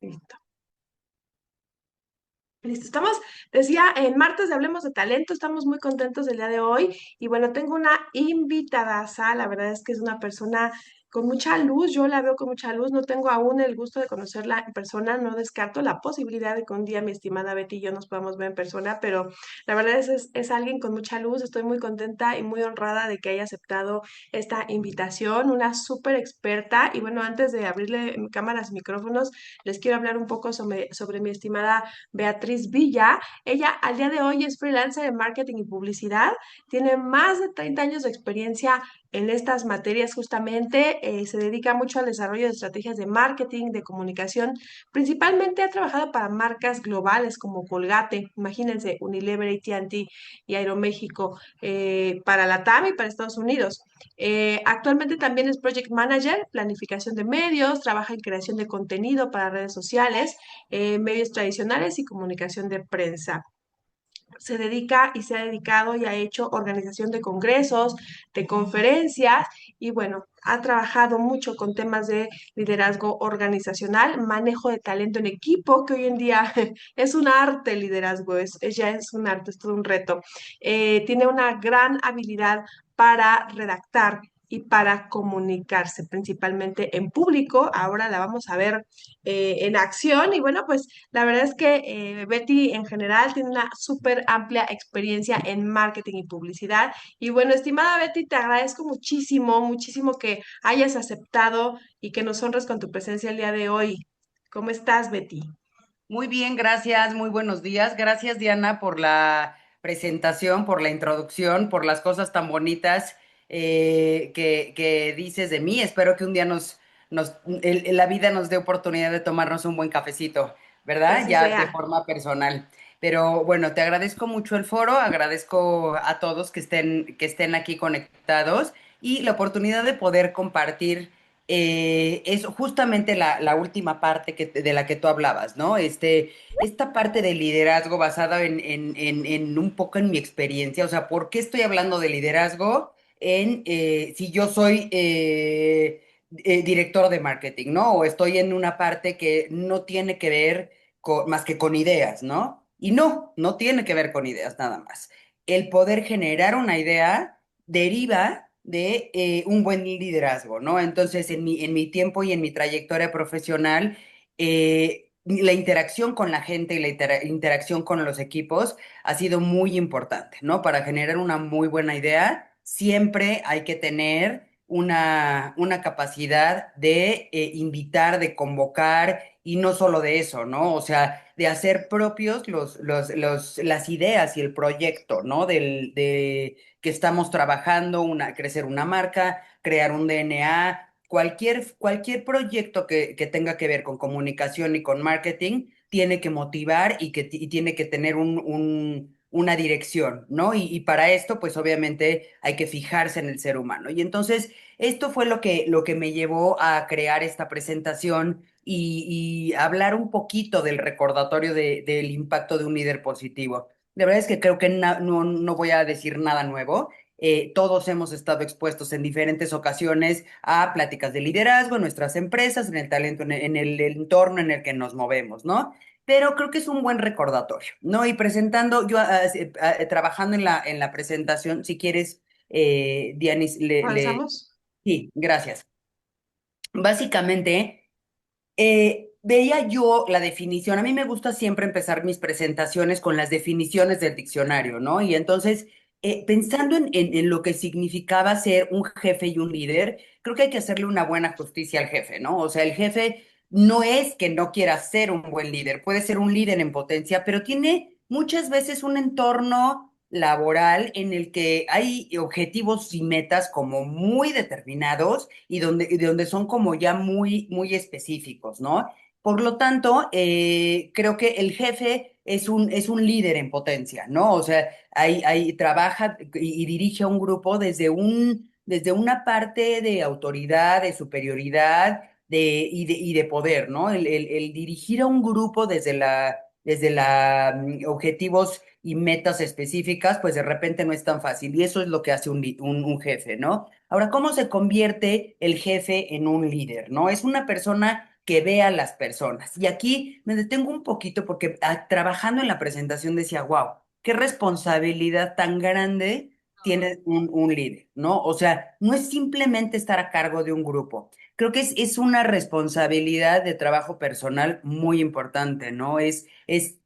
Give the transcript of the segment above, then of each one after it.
Listo. Listo, estamos, decía, en martes de Hablemos de Talento, estamos muy contentos el día de hoy y bueno, tengo una invitadaza, la verdad es que es una persona con mucha luz, yo la veo con mucha luz, no tengo aún el gusto de conocerla en persona, no descarto la posibilidad de que un día mi estimada Betty y yo nos podamos ver en persona, pero la verdad es alguien con mucha luz, estoy muy contenta y muy honrada de que haya aceptado esta invitación, una súper experta y bueno, antes de abrirle cámaras y micrófonos, les quiero hablar un poco sobre mi estimada Beatriz Villa. Ella al día de hoy es freelancer de marketing y publicidad. Tiene más de 30 años de experiencia en estas materias justamente. Se dedica mucho al desarrollo de estrategias de marketing, de comunicación. Principalmente ha trabajado para marcas globales como Colgate, imagínense, Unilever, AT&T y Aeroméxico, para la TAM y para Estados Unidos. Actualmente también es Project Manager, planificación de medios, trabaja en creación de contenido para redes sociales, medios tradicionales y comunicación de prensa. Se dedica y se ha dedicado y ha hecho organización de congresos, de conferencias y bueno, ha trabajado mucho con temas de liderazgo organizacional, manejo de talento en equipo, que hoy en día es un arte el liderazgo, ya es un arte, es todo un reto. Tiene una gran habilidad para redactar y para comunicarse, principalmente en público. Ahora la vamos a ver en acción y bueno, pues la verdad es que Betty en general tiene una súper amplia experiencia en marketing y publicidad. Y bueno, estimada Betty, te agradezco muchísimo, muchísimo que hayas aceptado y que nos honres con tu presencia el día de hoy. ¿Cómo estás, Betty? Muy bien, gracias, muy buenos días. Gracias, Diana, por la presentación, por la introducción, por las cosas tan bonitas que dices de mí. Espero que un día la vida nos dé oportunidad de tomarnos un buen cafecito, Que ¿verdad? así Ya de sea. forma personal. Pero bueno, te agradezco mucho el foro, agradezco a todos que estén aquí conectados y la oportunidad de poder compartir es justamente la última parte de la que tú hablabas, ¿no? Esta parte de liderazgo basada en un poco en mi experiencia, o sea, ¿por qué estoy hablando de liderazgo si yo soy director de marketing, ¿no? O estoy en una parte que no tiene que ver más que con ideas, ¿no? Y no tiene que ver con ideas nada más. El poder generar una idea deriva de un buen liderazgo, ¿no? Entonces, en mi tiempo y en mi trayectoria profesional, la interacción con la gente y la interacción con los equipos ha sido muy importante, ¿no? Para generar una muy buena idea, siempre hay que tener una capacidad de invitar, de convocar, y no solo de eso, ¿no? O sea, de hacer propios las ideas y el proyecto, ¿no? De que estamos trabajando, crecer una marca, crear un DNA, cualquier proyecto que tenga que ver con comunicación y con marketing, tiene que motivar y tiene que tener una dirección, ¿no? Y para esto, pues obviamente hay que fijarse en el ser humano. Y entonces, esto fue lo que me llevó a crear esta presentación y hablar un poquito del recordatorio del impacto de un líder positivo. La verdad es que creo que no voy a decir nada nuevo. Todos hemos estado expuestos en diferentes ocasiones a pláticas de liderazgo en nuestras empresas, en el talento, en el entorno en el que nos movemos, ¿no? Pero creo que es un buen recordatorio, ¿no? Y presentando, trabajando en la presentación, si quieres, Dianis, ¿Avanzamos? sí, gracias. Básicamente, veía yo la definición. A mí me gusta siempre empezar mis presentaciones con las definiciones del diccionario, ¿no? Y entonces, pensando en lo que significaba ser un jefe y un líder, creo que hay que hacerle una buena justicia al jefe, ¿no? O sea, el jefe no es que no quiera ser un buen líder, puede ser un líder en potencia, pero tiene muchas veces un entorno laboral en el que hay objetivos y metas como muy determinados y donde son como ya muy específicos, ¿no? Por lo tanto, creo que el jefe es un líder en potencia, ¿no? O sea, trabaja y dirige a un grupo desde una parte de autoridad, de superioridad y de poder, ¿no? El dirigir a un grupo desde la objetivos y metas específicas, pues de repente no es tan fácil. Y eso es lo que hace un jefe, ¿no? Ahora, ¿cómo se convierte el jefe en un líder, no? Es una persona que vea a las personas. Y aquí me detengo un poquito porque trabajando en la presentación decía, wow, qué responsabilidad tan grande tiene un líder, ¿no? O sea, no es simplemente estar a cargo de un grupo. Creo que es una responsabilidad de trabajo personal muy importante, ¿no? Es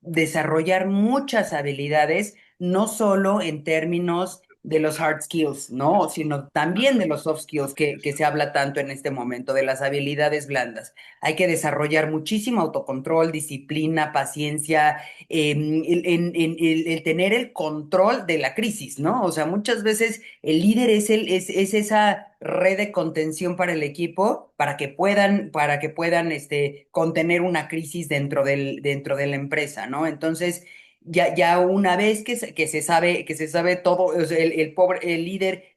desarrollar muchas habilidades, no solo en términos de los hard skills, ¿no? Sino también de los soft skills que se habla tanto en este momento, de las habilidades blandas. Hay que desarrollar muchísimo autocontrol, disciplina, paciencia, el tener el control de la crisis, ¿no? O sea, muchas veces el líder es esa red de contención para el equipo para que puedan contener una crisis dentro de la empresa, ¿no? Entonces, ya una vez que se sabe todo, o sea, el líder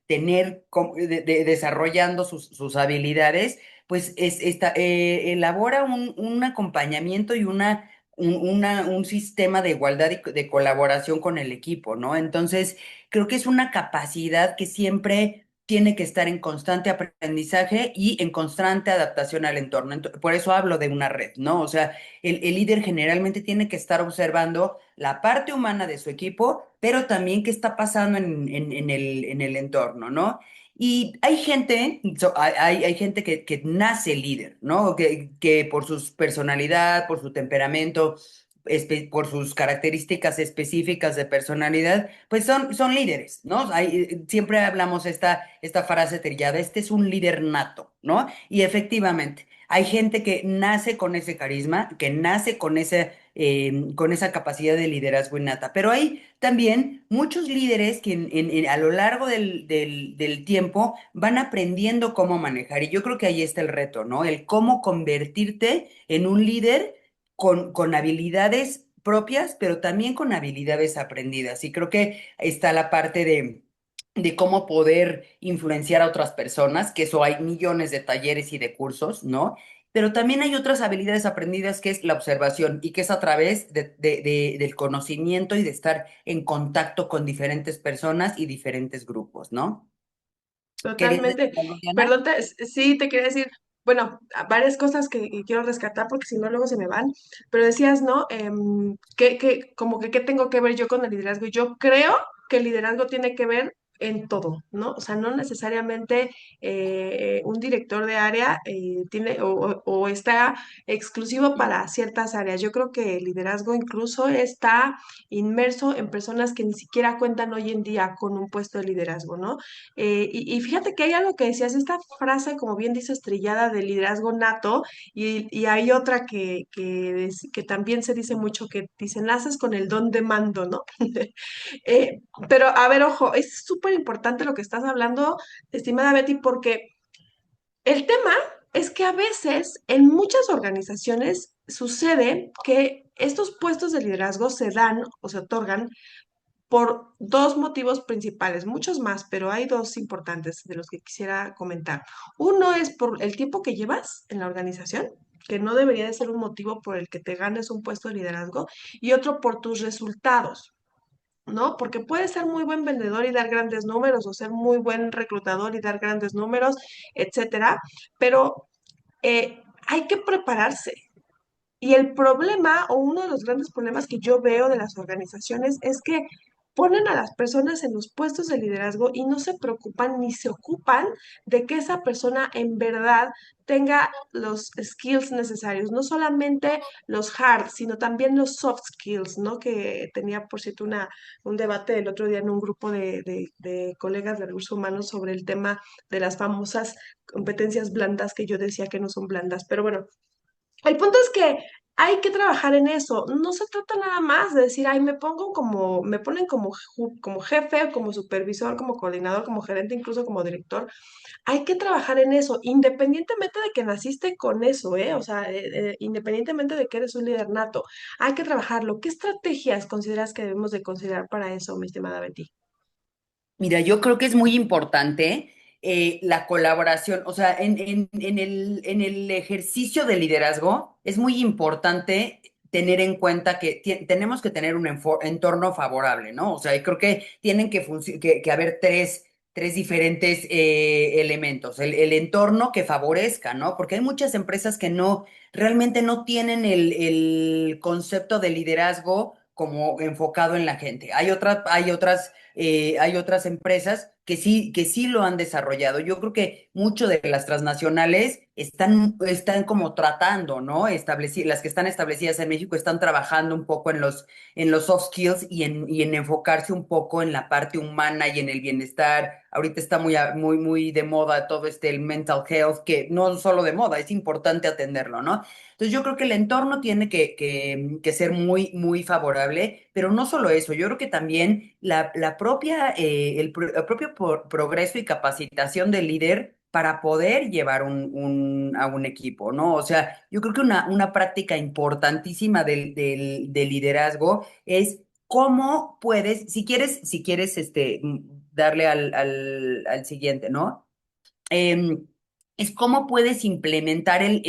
desarrollando sus habilidades, pues elabora un acompañamiento y un sistema de igualdad y de colaboración con el equipo, ¿no? Entonces, creo que es una capacidad que siempre tiene que estar en constante aprendizaje y en constante adaptación al entorno. Por eso hablo de una red, ¿no? O sea, el líder generalmente tiene que estar observando la parte humana de su equipo, pero también qué está pasando en el entorno, ¿no? Y hay gente que nace líder, ¿no? Que por su personalidad, por su temperamento, por sus características específicas de personalidad, pues son líderes, ¿no? Siempre hablamos esta frase trillada, este es un líder nato, ¿no? Y efectivamente, hay gente que nace con ese carisma, que nace con esa capacidad de liderazgo innata, pero hay también muchos líderes que a lo largo del tiempo van aprendiendo cómo manejar, y yo creo que ahí está el reto, ¿no? El cómo convertirte en un líder con habilidades propias, pero también con habilidades aprendidas. Y creo que está la parte de cómo poder influenciar a otras personas, que eso hay millones de talleres y de cursos, ¿no? Pero también hay otras habilidades aprendidas que es la observación y que es a través del conocimiento y de estar en contacto con diferentes personas y diferentes grupos, ¿no? ¿Querías decir Totalmente. algo, Diana? Perdón, sí, te quería decir, bueno, varias cosas que quiero rescatar porque si no luego se me van, pero decías, ¿no? Como que qué tengo que ver yo con el liderazgo. Yo creo que el liderazgo tiene que ver en todo, ¿no? O sea, no necesariamente un director de área tiene o está exclusivo para ciertas áreas. Yo creo que el liderazgo incluso está inmerso en personas que ni siquiera cuentan hoy en día con un puesto de liderazgo, ¿no? Y fíjate que hay algo que decías, esta frase, como bien dices, trillada de liderazgo nato, y hay otra que también se dice mucho, que dice, naces con el don de mando, ¿no? Pero a ver, ojo, es súper importante lo que estás hablando, estimada Betty, porque el tema es que a veces en muchas organizaciones sucede que estos puestos de liderazgo se dan o se otorgan por dos motivos principales, muchos más, pero hay dos importantes de los que quisiera comentar. Uno es por el tiempo que llevas en la organización, que no debería de ser un motivo por el que te ganes un puesto de liderazgo, y otro por tus resultados. ¿No? Porque puedes ser muy buen vendedor y dar grandes números, o ser muy buen reclutador y dar grandes números, etcétera, pero hay que prepararse. Y el problema, o uno de los grandes problemas que yo veo de las organizaciones, es que ponen a las personas en los puestos de liderazgo y no se preocupan ni se ocupan de que esa persona en verdad tenga los skills necesarios, no solamente los hard, sino también los soft skills, ¿no? Que tenía, por cierto, un debate el otro día en un grupo de colegas de recursos humanos sobre el tema de las famosas competencias blandas que yo decía que no son blandas, pero bueno, el punto es que hay que trabajar en eso. No se trata nada más de decir, ay, me ponen como jefe, como supervisor, como coordinador, como gerente, incluso como director. Hay que trabajar en eso, independientemente de que naciste con eso, ¿eh? O sea, independientemente de que eres un líder nato. Hay que trabajarlo. ¿Qué estrategias consideras que debemos de considerar para eso, mi estimada Betty? Mira, yo creo que es muy importante la colaboración, o sea, en el ejercicio de liderazgo es muy importante tener en cuenta que tenemos que tener un entorno favorable, ¿no? O sea, y creo que tienen que haber tres diferentes elementos. El entorno que favorezca, ¿no? Porque hay muchas empresas que no, realmente no tienen el concepto de liderazgo como enfocado en la gente. Hay otras empresas que sí lo han desarrollado. Yo creo que mucho de las transnacionales están como tratando, ¿no? Las que están establecidas en México están trabajando un poco en los soft skills y en enfocarse un poco en la parte humana y en el bienestar. Ahorita está muy de moda todo el mental health, que no solo de moda, es importante atenderlo, ¿no? Entonces yo creo que el entorno tiene que ser muy favorable, pero no solo eso, yo creo que también la propia, el propio progreso y capacitación del líder para poder llevar a un equipo, ¿no? O sea, yo creo que una práctica importantísima del liderazgo es cómo puedes, si quieres darle al siguiente, ¿no? em, es cómo puedes implementar el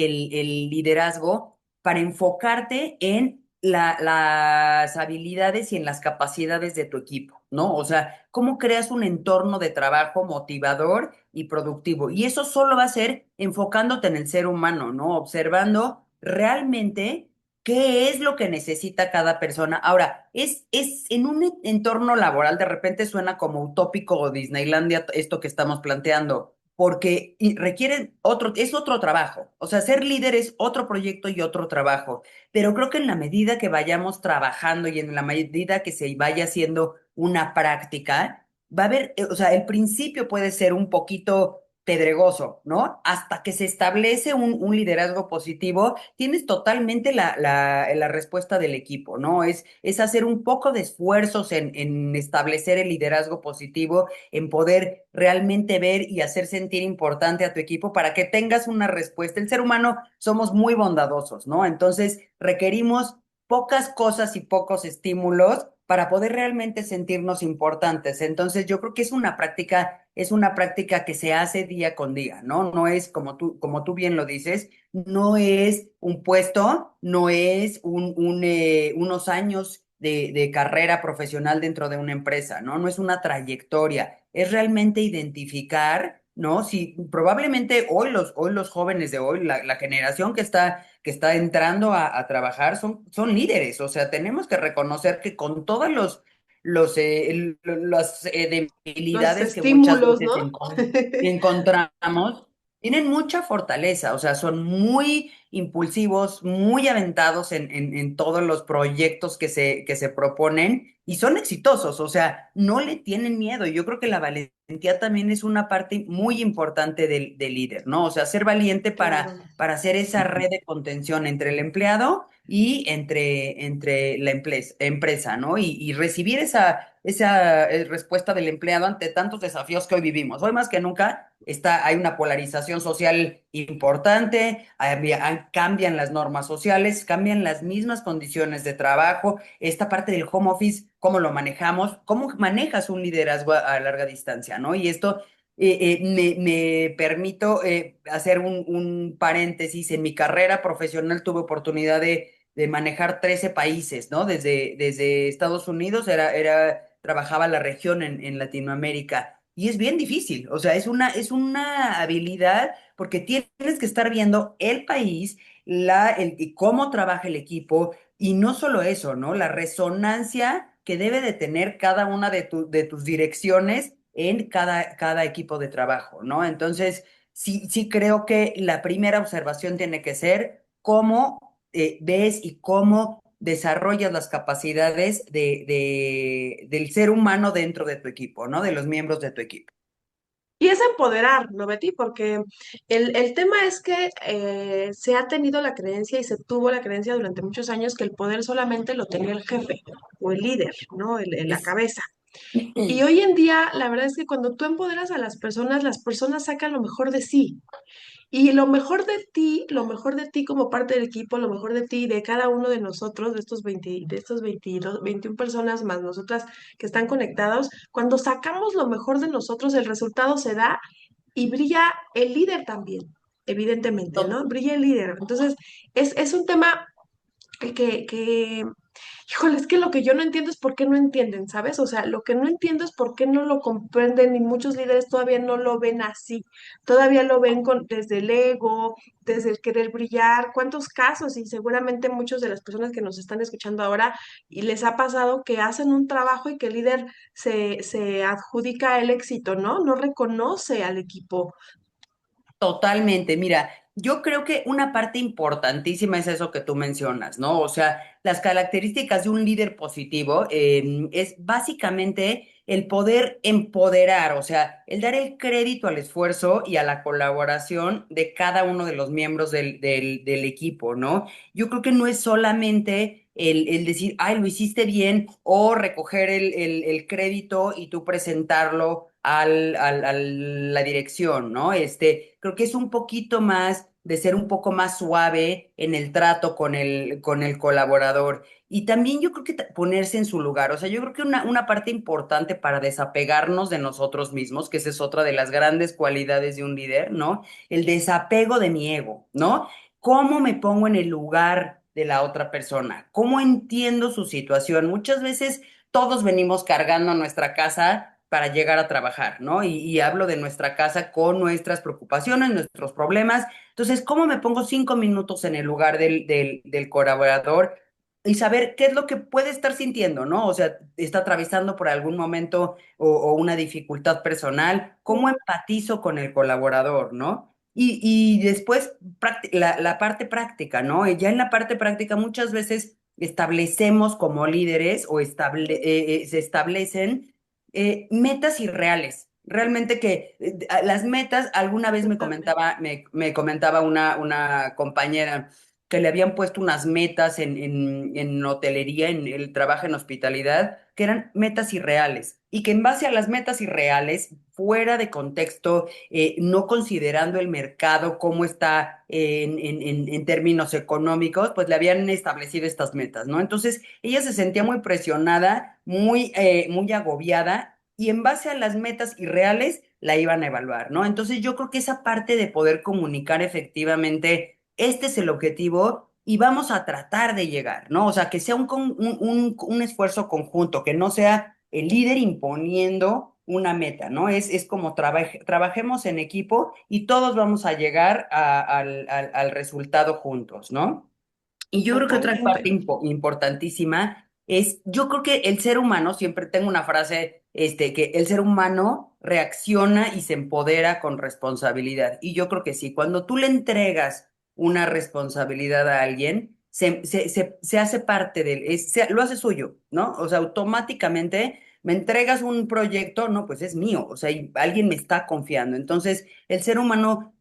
liderazgo para enfocarte en las habilidades y en las capacidades de tu equipo, ¿no? O sea, cómo creas un entorno de trabajo motivador y productivo. Y eso solo va a ser enfocándote en el ser humano, ¿no? Observando realmente qué es lo que necesita cada persona. Ahora, es en un entorno laboral, de repente suena como utópico o Disneylandia esto que estamos planteando porque requieren es otro trabajo. O sea, ser líder es otro proyecto y otro trabajo. Pero creo que en la medida que vayamos trabajando y en la medida que se vaya haciendo una práctica, va a haber, o sea, el principio puede ser un poquito pedregoso, ¿no? Hasta que se establece un liderazgo positivo, tienes totalmente la respuesta del equipo, ¿no? Es hacer un poco de esfuerzos en establecer el liderazgo positivo en poder realmente ver y hacer sentir importante a tu equipo para que tengas una respuesta. El ser humano somos muy bondadosos, ¿no? Entonces requerimos pocas cosas y pocos estímulos para poder realmente sentirnos importantes. Entonces yo creo que es una práctica que se hace día con día, ¿no? No es como tú bien lo dices, no es un puesto, no es unos años de carrera profesional dentro de una empresa, ¿no? No es una trayectoria, es realmente identificar, ¿no? Si probablemente hoy los jóvenes de hoy, la generación que está entrando a trabajar son líderes, o sea, tenemos que reconocer que con todos las Los debilidades que muchas estímulos, veces ¿no? encontramos, tienen mucha fortaleza, o sea, son muy impulsivos, muy aventados en todos los proyectos que se proponen y son exitosos, o sea, no le tienen miedo. Y yo creo que la valentía también es una parte muy importante del líder, ¿no? O sea, ser valiente Claro. para hacer esa red de contención entre el empleado y entre la empresa, ¿no? Y recibir esa respuesta del empleado ante tantos desafíos que hoy vivimos. Hoy más que nunca hay una polarización social importante, cambian las normas sociales, cambian las mismas condiciones de trabajo, esta parte del home office, cómo lo manejamos, cómo manejas un liderazgo a larga distancia, ¿no? Y esto me permito hacer un paréntesis. En mi carrera profesional tuve oportunidad de manejar 13 países, ¿no? Desde Estados Unidos trabajaba la región en Latinoamérica. Y es bien difícil, o sea, es una habilidad porque tienes que estar viendo el país, y cómo trabaja el equipo, y no solo eso, ¿no? La resonancia que debe de tener cada una de tus direcciones en cada equipo de trabajo, ¿no? Entonces, sí creo que la primera observación tiene que ser cómo ves y cómo desarrollas las capacidades del ser humano dentro de tu equipo, ¿no? De los miembros de tu equipo. Y es empoderar, ¿no, Betty? Porque el tema es que se ha tenido la creencia y se tuvo la creencia durante muchos años que el poder solamente lo tenía el jefe o el líder, ¿no? La Es, cabeza. Y hoy en día, la verdad es que cuando tú empoderas a las personas sacan lo mejor de sí. Y lo mejor de ti como parte del equipo, lo mejor de ti, de cada uno de nosotros, de estos 22, 21 personas más nosotras que están conectados, cuando sacamos lo mejor de nosotros, el resultado se da y brilla el líder también, evidentemente, to- ¿no? Brilla el líder. Entonces, es un tema que Híjole, es que lo que yo no entiendo es por qué no entienden, ¿sabes? O sea, lo que no entiendo es por qué no lo comprenden y muchos líderes todavía no lo ven así. Todavía lo ven desde el ego, desde el querer brillar. ¿Cuántos casos? Y seguramente muchas de las personas que nos están escuchando ahora y les ha pasado que hacen un trabajo y que el líder se adjudica el éxito, ¿no? No reconoce al equipo. Totalmente, mira, yo creo que una parte importantísima es eso que tú mencionas, ¿no? O sea, las características de un líder positivo es básicamente el poder empoderar, o sea, el dar el crédito al esfuerzo y a la colaboración de cada uno de los miembros del equipo, ¿no? Yo creo que no es solamente el decir, ay, lo hiciste bien, o recoger el crédito y tú presentarlo a la dirección, ¿no? Creo que es un poquito más de ser un poco más suave en el trato con el colaborador. Y también yo creo que ponerse en su lugar. O sea, yo creo que una parte importante para desapegarnos de nosotros mismos, que esa es otra de las grandes cualidades de un líder, ¿no? El desapego de mi ego, ¿no? ¿Cómo me pongo en el lugar de la otra persona? ¿Cómo entiendo su situación? Muchas veces todos venimos cargando nuestra casa para llegar a trabajar, ¿no? Y hablo de nuestra casa con nuestras preocupaciones, nuestros problemas. Entonces, ¿cómo me pongo 5 minutos en el lugar del colaborador y saber qué es lo que puede estar sintiendo, ¿no? O sea, está atravesando por algún momento o una dificultad personal, ¿cómo empatizo con el colaborador, ¿no? Y después la parte práctica, ¿no? Y ya en la parte práctica muchas veces establecemos como líderes o se establecen metas irreales. Realmente que las metas, alguna vez me comentaba una compañera que le habían puesto unas metas en hotelería, en el trabajo en hospitalidad, que eran metas irreales. Y que en base a las metas irreales, fuera de contexto, no considerando el mercado, cómo está en términos económicos, pues le habían establecido estas metas, ¿no? Entonces, ella se sentía muy presionada, muy agobiada, y en base a las metas irreales la iban a evaluar, ¿no? Entonces, yo creo que esa parte de poder comunicar efectivamente, este es el objetivo y vamos a tratar de llegar, ¿no? O sea, que sea un esfuerzo conjunto, que no sea el líder imponiendo una meta, ¿no? Es como trabajemos en equipo y todos vamos a llegar al resultado juntos, ¿no? Y yo creo que otra parte Totalmente. importantísima es, yo creo que el ser humano, siempre tengo una frase, que el ser humano reacciona y se empodera con responsabilidad. Y yo creo que sí, cuando tú le entregas una responsabilidad a alguien, se hace parte de él, lo hace suyo, ¿no? O sea, automáticamente me entregas un proyecto, no, pues es mío, o sea, y alguien me está confiando. Entonces, el ser humano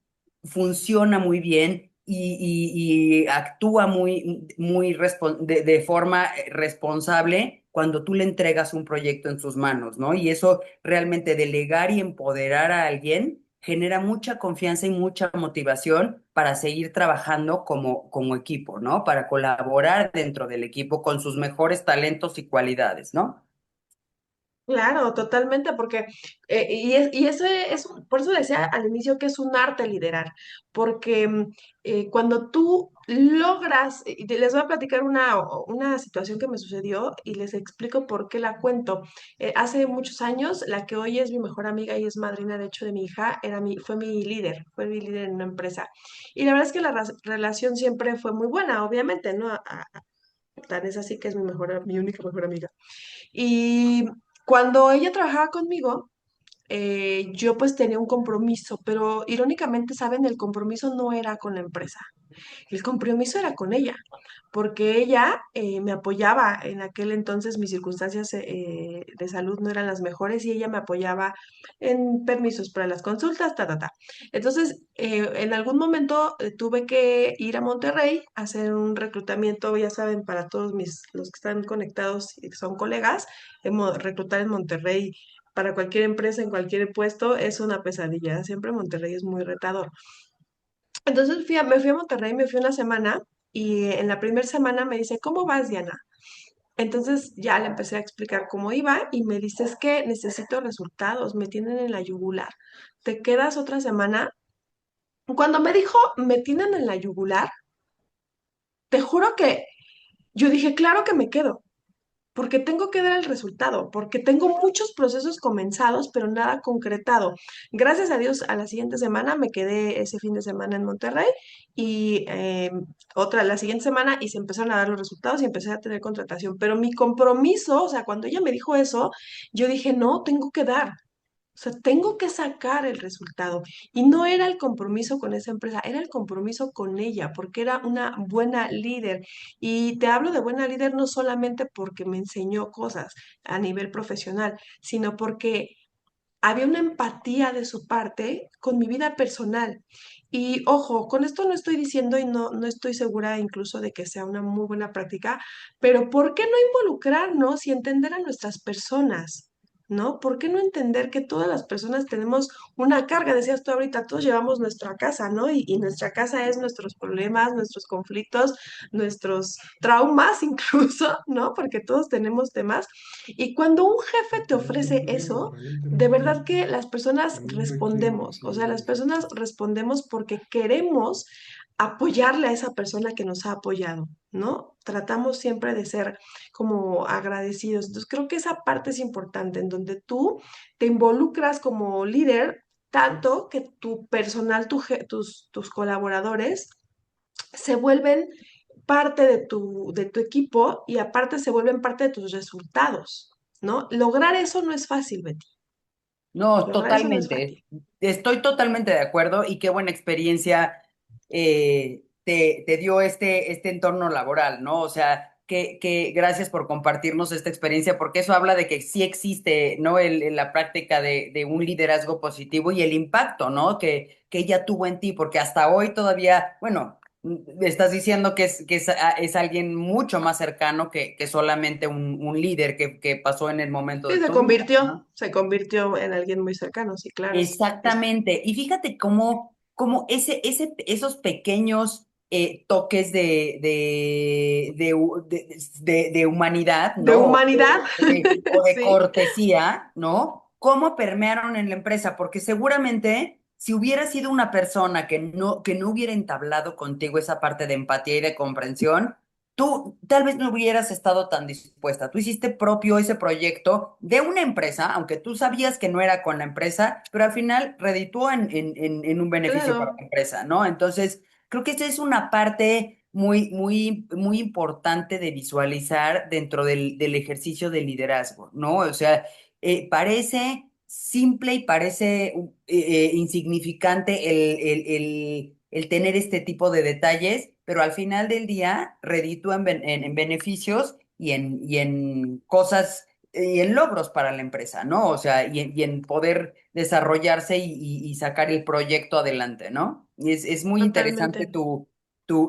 funciona muy bien y actúa de forma responsable cuando tú le entregas un proyecto en sus manos, ¿no? Y eso realmente delegar y empoderar a alguien genera mucha confianza y mucha motivación para seguir trabajando como equipo, ¿no? Para colaborar dentro del equipo con sus mejores talentos y cualidades, ¿no? Claro, totalmente, porque, y ese es, por eso decía al inicio que es un arte liderar, porque cuando tú logras, y les voy a platicar una situación que me sucedió y les explico por qué la cuento. Hace muchos años, la que hoy es mi mejor amiga y es madrina, de hecho, de mi hija, fue mi líder en una empresa. Y la verdad es que la relación siempre fue muy buena, obviamente, ¿no? Tan es así que es mi única mejor amiga. Y cuando ella trabajaba conmigo, yo pues tenía un compromiso, pero irónicamente, ¿saben? El compromiso no era con la empresa. El compromiso era con ella, porque ella me apoyaba. En aquel entonces mis circunstancias de salud no eran las mejores y ella me apoyaba en permisos para las consultas, ta, ta, ta. Entonces, en algún momento tuve que ir a Monterrey a hacer un reclutamiento, ya saben, para todos los que están conectados y que son colegas, reclutar en Monterrey. Para cualquier empresa, en cualquier puesto, es una pesadilla. Siempre Monterrey es muy retador. Entonces me fui a Monterrey, me fui una semana y en la primera semana me dice, ¿cómo vas, Diana? Entonces ya le empecé a explicar cómo iba y me dice, es que necesito resultados, me tienen en la yugular. ¿Te quedas otra semana? Cuando me dijo, me tienen en la yugular, te juro que yo dije, claro que me quedo, porque tengo que dar el resultado, porque tengo muchos procesos comenzados, pero nada concretado. Gracias a Dios, a la siguiente semana me quedé ese fin de semana en Monterrey y otra la siguiente semana y se empezaron a dar los resultados y empecé a tener contratación. Pero mi compromiso, o sea, cuando ella me dijo eso, yo dije, no, tengo que dar. O sea, tengo que sacar el resultado. Y no era el compromiso con esa empresa, era el compromiso con ella, porque era una buena líder. Y te hablo de buena líder no solamente porque me enseñó cosas a nivel profesional, sino porque había una empatía de su parte con mi vida personal. Y ojo, con esto no estoy diciendo y no estoy segura incluso de que sea una muy buena práctica, pero ¿por qué no involucrarnos y entender a nuestras personas? ¿No? ¿Por qué no entender que todas las personas tenemos una carga? Decías tú ahorita, todos llevamos nuestra casa, ¿no? Y nuestra casa es nuestros problemas, nuestros conflictos, nuestros traumas incluso, ¿no? Porque todos tenemos temas. Y cuando un jefe te ofrece eso, de verdad que las personas respondemos, o sea, las personas respondemos porque queremos apoyarle a esa persona que nos ha apoyado, ¿no? Tratamos siempre de ser como agradecidos. Entonces, creo que esa parte es importante, en donde tú te involucras como líder, tanto que tu personal, tus colaboradores se vuelven parte de tu equipo y aparte se vuelven parte de tus resultados, ¿no? Lograr eso no es fácil, Betty. No, Lograr eso no es totalmente. fácil. Estoy totalmente de acuerdo y qué buena experiencia te dio este entorno laboral, ¿no? O sea, que gracias por compartirnos esta experiencia, porque eso habla de que sí existe, ¿no? La práctica de un liderazgo positivo y el impacto, ¿no? Que ella tuvo en ti, porque hasta hoy todavía, bueno, estás diciendo es alguien mucho más cercano que solamente un líder que pasó en el momento Sí, de tu vida, ¿no? se convirtió en alguien muy cercano, sí, claro. Exactamente. Y fíjate cómo esos pequeños toques de humanidad, De ¿no? humanidad, O de sí, cortesía, ¿no? Cómo permearon en la empresa, porque seguramente si hubiera sido una persona que no hubiera entablado contigo esa parte de empatía y de comprensión, tú tal vez no hubieras estado tan dispuesta. Tú hiciste propio ese proyecto de una empresa, aunque tú sabías que no era con la empresa, pero al final redituó en un beneficio para claro, la empresa, ¿no? Entonces, creo que esa es una parte muy, muy, muy importante de visualizar dentro del ejercicio de liderazgo, ¿no? O sea, parece simple y parece insignificante el tener este tipo de detalles, pero al final del día reditúa en beneficios y en cosas y en logros para la empresa, ¿no? O sea, y en poder desarrollarse y sacar el proyecto adelante, ¿no? Y es muy interesante totalmente,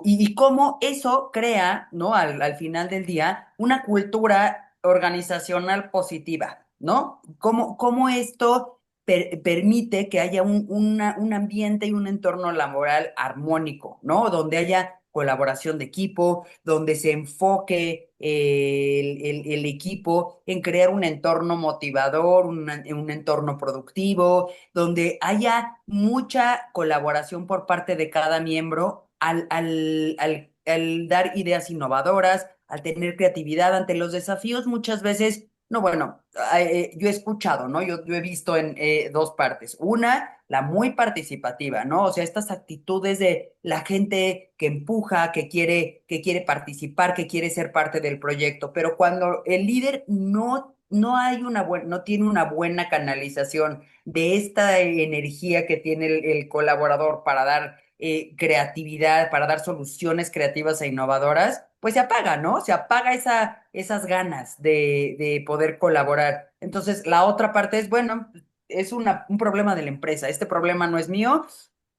y cómo eso crea, ¿no? Al final del día, una cultura organizacional positiva, ¿no? Cómo esto permite que haya un ambiente y un entorno laboral armónico, ¿no? Donde haya colaboración de equipo, donde se enfoque el equipo en crear un entorno motivador, un entorno productivo, donde haya mucha colaboración por parte de cada miembro al dar ideas innovadoras, al tener creatividad ante los desafíos, muchas veces, no, bueno, yo he escuchado, ¿no? Yo he visto en dos partes. Una, la muy participativa, ¿no? O sea, estas actitudes de la gente que empuja, que quiere participar, que quiere ser parte del proyecto, pero cuando el líder no tiene una buena canalización de esta energía que tiene el colaborador para dar creatividad, para dar soluciones creativas e innovadoras, pues se apaga, ¿no? Se apaga esas ganas de poder colaborar. Entonces, la otra parte es, bueno, es un problema de la empresa. Este problema no es mío.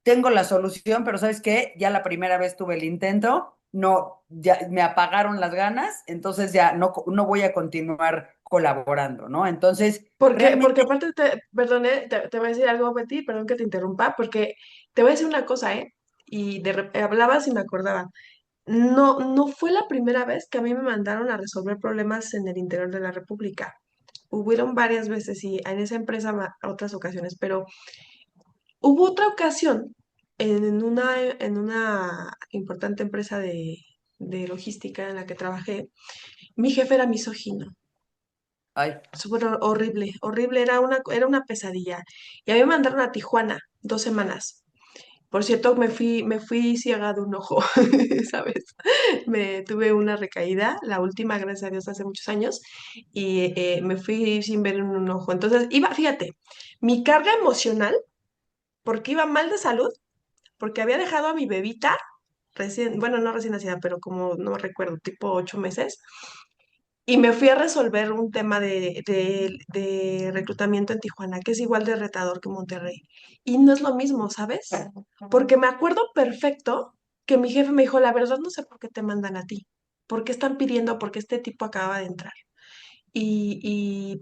Tengo la solución, pero ¿sabes qué? Ya la primera vez tuve el intento, no, ya me apagaron las ganas, entonces ya no voy a continuar colaborando, ¿no? Entonces, porque realmente aparte, perdone, te voy a decir algo, Betty, perdón que te interrumpa, porque te voy a decir una cosa, ¿eh? Y hablabas y me acordaba. No fue la primera vez que a mí me mandaron a resolver problemas en el interior de la República. Hubieron varias veces y en esa empresa otras ocasiones, pero hubo otra ocasión en una importante empresa de logística en la que trabajé, mi jefe era misógino. Ay, Súper horrible, horrible, era una pesadilla. Y a mí me mandaron a Tijuana 2 semanas. Por cierto, me fui ciega de un ojo, ¿sabes? Me tuve una recaída, la última, gracias a Dios, hace muchos años, y me fui sin ver en un ojo. Entonces, fíjate, mi carga emocional, porque iba mal de salud, porque había dejado a mi bebita recién, bueno, no recién nacida, pero como no recuerdo, tipo 8 meses, y me fui a resolver un tema de reclutamiento en Tijuana, que es igual de retador que Monterrey. Y no es lo mismo, ¿sabes? Porque me acuerdo perfecto que mi jefe me dijo, la verdad no sé por qué te mandan a ti, por qué están pidiendo, porque este tipo acaba de entrar.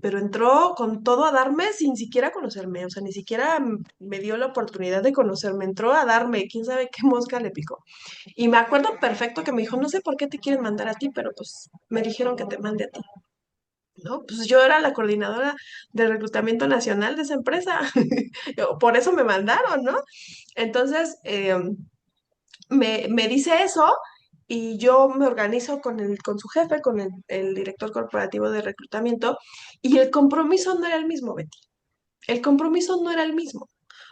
Pero entró con todo a darme sin siquiera conocerme, o sea, ni siquiera me dio la oportunidad de conocerme, entró a darme, quién sabe qué mosca le picó. Y me acuerdo perfecto que me dijo, no sé por qué te quieren mandar a ti, pero pues me dijeron que te mande a ti, ¿no? Pues yo era la coordinadora de reclutamiento nacional de esa empresa, por eso me mandaron, ¿no? Entonces, me dice eso y yo me organizo con su jefe, con el director corporativo de reclutamiento, y el compromiso no era el mismo, Betty. El compromiso no era el mismo.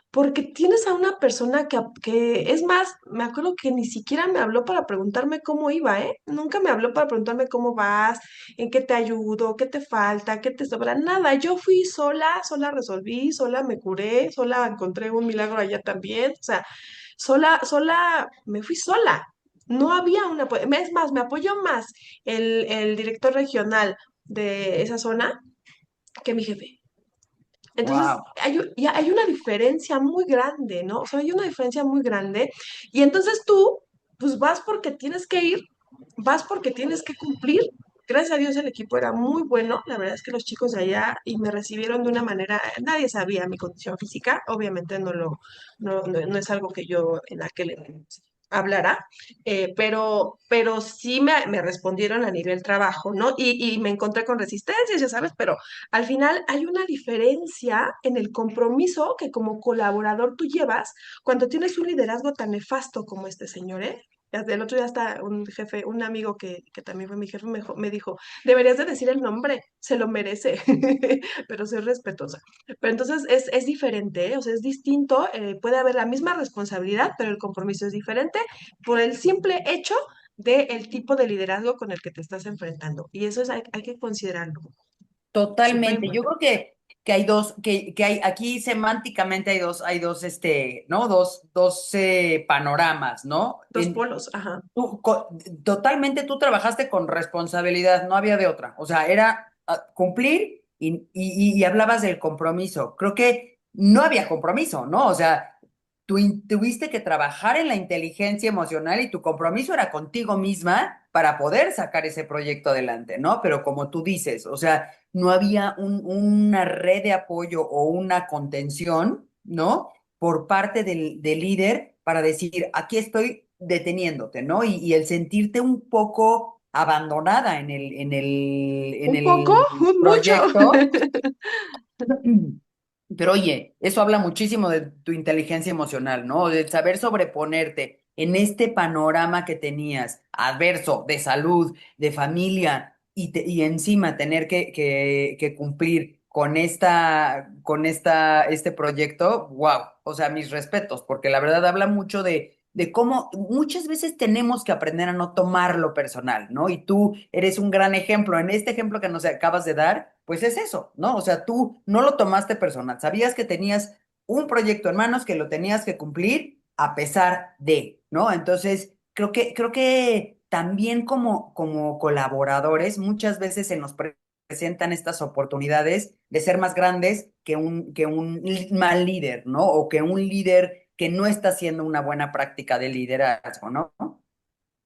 Porque tienes a una persona es más, me acuerdo que ni siquiera me habló para preguntarme cómo iba, ¿eh? Nunca me habló para preguntarme cómo vas, en qué te ayudo, qué te falta, qué te sobra, nada. Yo fui sola, sola resolví, sola me curé, sola encontré un milagro allá también. O sea, sola, me fui sola. No había una, es más, me apoyó más el director regional de esa zona que mi jefe. Entonces, wow. hay una diferencia muy grande, ¿no? O sea, hay una diferencia muy grande. Y entonces tú, pues vas porque tienes que ir, vas porque tienes que cumplir. Gracias a Dios el equipo era muy bueno. La verdad es que los chicos de allá y me recibieron de una manera, nadie sabía mi condición física. Obviamente no es algo que yo en aquel hablara, pero sí me respondieron a nivel trabajo, ¿no? Y me encontré con resistencias, ya sabes, pero al final hay una diferencia en el compromiso que como colaborador tú llevas cuando tienes un liderazgo tan nefasto como este señor, ¿eh? El otro día hasta un jefe, un amigo que también fue mi jefe, me dijo, deberías de decir el nombre, se lo merece, pero soy respetuosa. Pero entonces es diferente, ¿eh? O sea, es distinto, puede haber la misma responsabilidad, pero el compromiso es diferente por el simple hecho del tipo de liderazgo con el que te estás enfrentando. Y eso hay que considerarlo. Súper Totalmente. Yo importante. creo que hay dos, que hay aquí semánticamente hay dos, ¿no? Dos panoramas, ¿no? Dos polos, ajá. Totalmente tú trabajaste con responsabilidad, no había de otra. O sea, era cumplir y hablabas del compromiso. Creo que no había compromiso, ¿no? O sea, tuviste que trabajar en la inteligencia emocional y tu compromiso era contigo misma para poder sacar ese proyecto adelante, ¿no? Pero como tú dices, o sea, no había una red de apoyo o una contención, ¿no? Por parte del líder para decir, aquí estoy deteniéndote, ¿no? Y el sentirte un poco abandonada en Un poco, el mucho. proyecto. Pero oye, eso habla muchísimo de tu inteligencia emocional, ¿no? De saber sobreponerte en este panorama que tenías, adverso, de salud, de familia, y encima tener que cumplir este proyecto, wow. O sea, mis respetos, porque la verdad habla mucho de cómo muchas veces tenemos que aprender a no tomarlo personal, ¿no? Y tú eres un gran ejemplo. En este ejemplo que nos acabas de dar, pues es eso, ¿no? O sea, tú no lo tomaste personal. Sabías que tenías un proyecto en manos que lo tenías que cumplir a pesar de, ¿no? Entonces, creo que también como colaboradores, muchas veces se nos presentan estas oportunidades de ser más grandes que un mal líder, ¿no? O que un líder que no está haciendo una buena práctica de liderazgo, ¿no?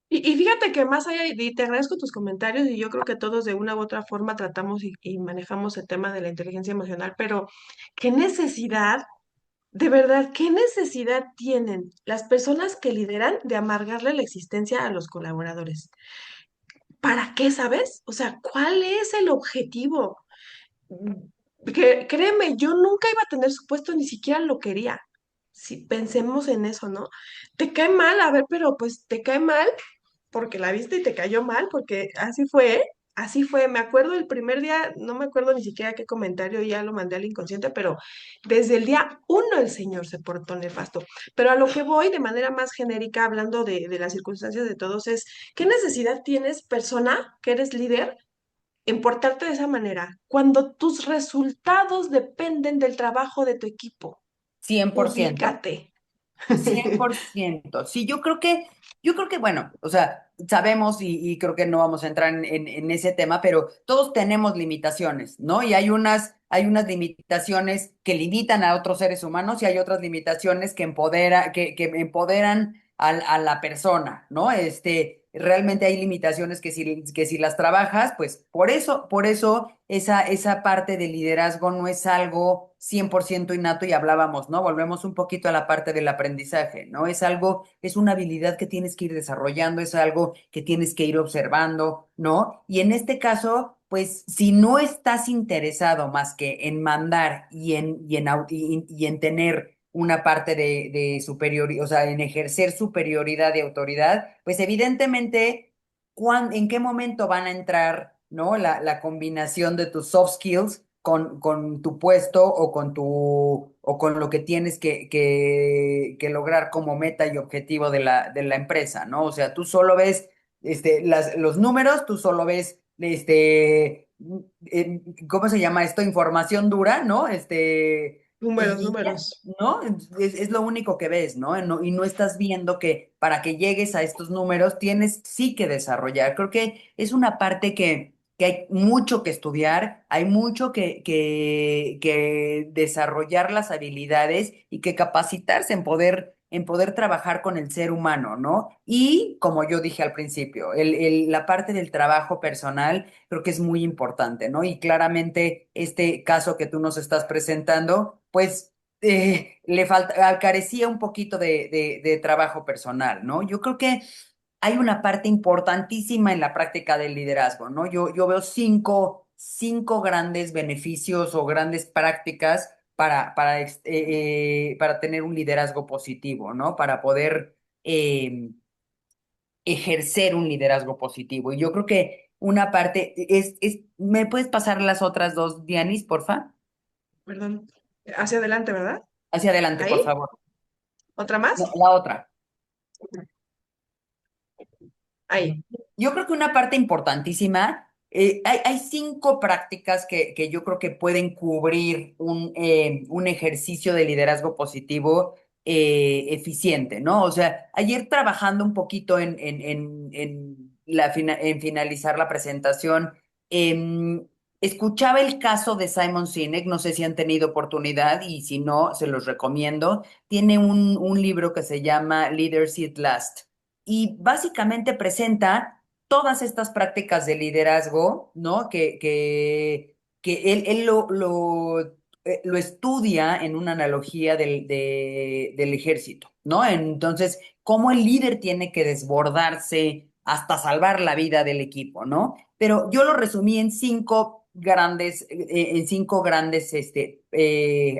Y fíjate que más allá, y te agradezco tus comentarios, y yo creo que todos de una u otra forma tratamos y manejamos el tema de la inteligencia emocional, pero qué necesidad, de verdad, qué necesidad tienen las personas que lideran de amargarle la existencia a los colaboradores. ¿Para qué, sabes? O sea, ¿cuál es el objetivo? Que, créeme, yo nunca iba a tener su puesto, ni siquiera lo quería. Si pensemos en eso, ¿no? Te cae mal, a ver, pero pues te cae mal, porque la viste y te cayó mal, porque así fue, ¿eh? Así fue. Me acuerdo el primer día, no me acuerdo ni siquiera qué comentario, ya lo mandé al inconsciente, pero desde el día uno el señor se portó nefasto. Pero a lo que voy de manera más genérica, hablando de las circunstancias de todos, es, ¿qué necesidad tienes, persona, que eres líder, en portarte de esa manera, cuando tus resultados dependen del trabajo de tu equipo? 100%. Ubícate. 100%. Sí, yo creo que, bueno, o sea, sabemos y creo que no vamos a entrar en ese tema, pero todos tenemos limitaciones, ¿no? Y hay unas limitaciones que limitan a otros seres humanos y hay otras limitaciones que empoderan a la persona, ¿no? Realmente hay limitaciones que si las trabajas, pues por eso esa parte del liderazgo no es algo 100% innato y hablábamos, ¿no? Volvemos un poquito a la parte del aprendizaje, ¿no? Es una habilidad que tienes que ir desarrollando, es algo que tienes que ir observando, ¿no? Y en este caso, pues si no estás interesado más que en mandar y en tener una parte de superioridad, o sea, en ejercer superioridad y autoridad, pues evidentemente, ¿en qué momento van a entrar, ¿no? La combinación de tus soft skills con tu puesto o con lo que tienes que lograr como meta y objetivo de la empresa, ¿no? O sea, tú solo ves los números, tú solo ves, ¿cómo se llama esto? Información dura, ¿no? Números, Y ya, números. ¿no? Es lo único que ves, ¿no? Y no estás viendo que para que llegues a estos números tienes sí que desarrollar. Creo que es una parte que hay mucho que estudiar, hay mucho que desarrollar las habilidades y que capacitarse en poder trabajar con el ser humano, ¿no? Y como yo dije al principio, la parte del trabajo personal creo que es muy importante, ¿no? Y claramente este caso que tú nos estás presentando, pues carecía un poquito de trabajo personal, ¿no? Yo creo que hay una parte importantísima en la práctica del liderazgo, ¿no? Yo veo cinco grandes beneficios o grandes prácticas para tener un liderazgo positivo, ¿no? Para poder ejercer un liderazgo positivo. Y yo creo que una parte ¿me puedes pasar las otras dos, Dianis, porfa? Perdón. Hacia adelante, ¿verdad? Hacia adelante, por Ahí. favor. ¿Otra No, más? la otra. Ahí. Yo creo que una parte importantísima, hay cinco prácticas que yo creo que pueden cubrir un ejercicio de liderazgo positivo eficiente, ¿no? O sea, ayer trabajando un poquito en finalizar la presentación, escuchaba el caso de Simon Sinek, no sé si han tenido oportunidad y si no, se los recomiendo. Tiene un libro que se llama Leaders Eat Last y básicamente presenta todas estas prácticas de liderazgo, ¿no? Que él lo estudia en una analogía del ejército, ¿no? Entonces, cómo el líder tiene que desbordarse hasta salvar la vida del equipo, ¿no? Pero yo lo resumí en cinco grandes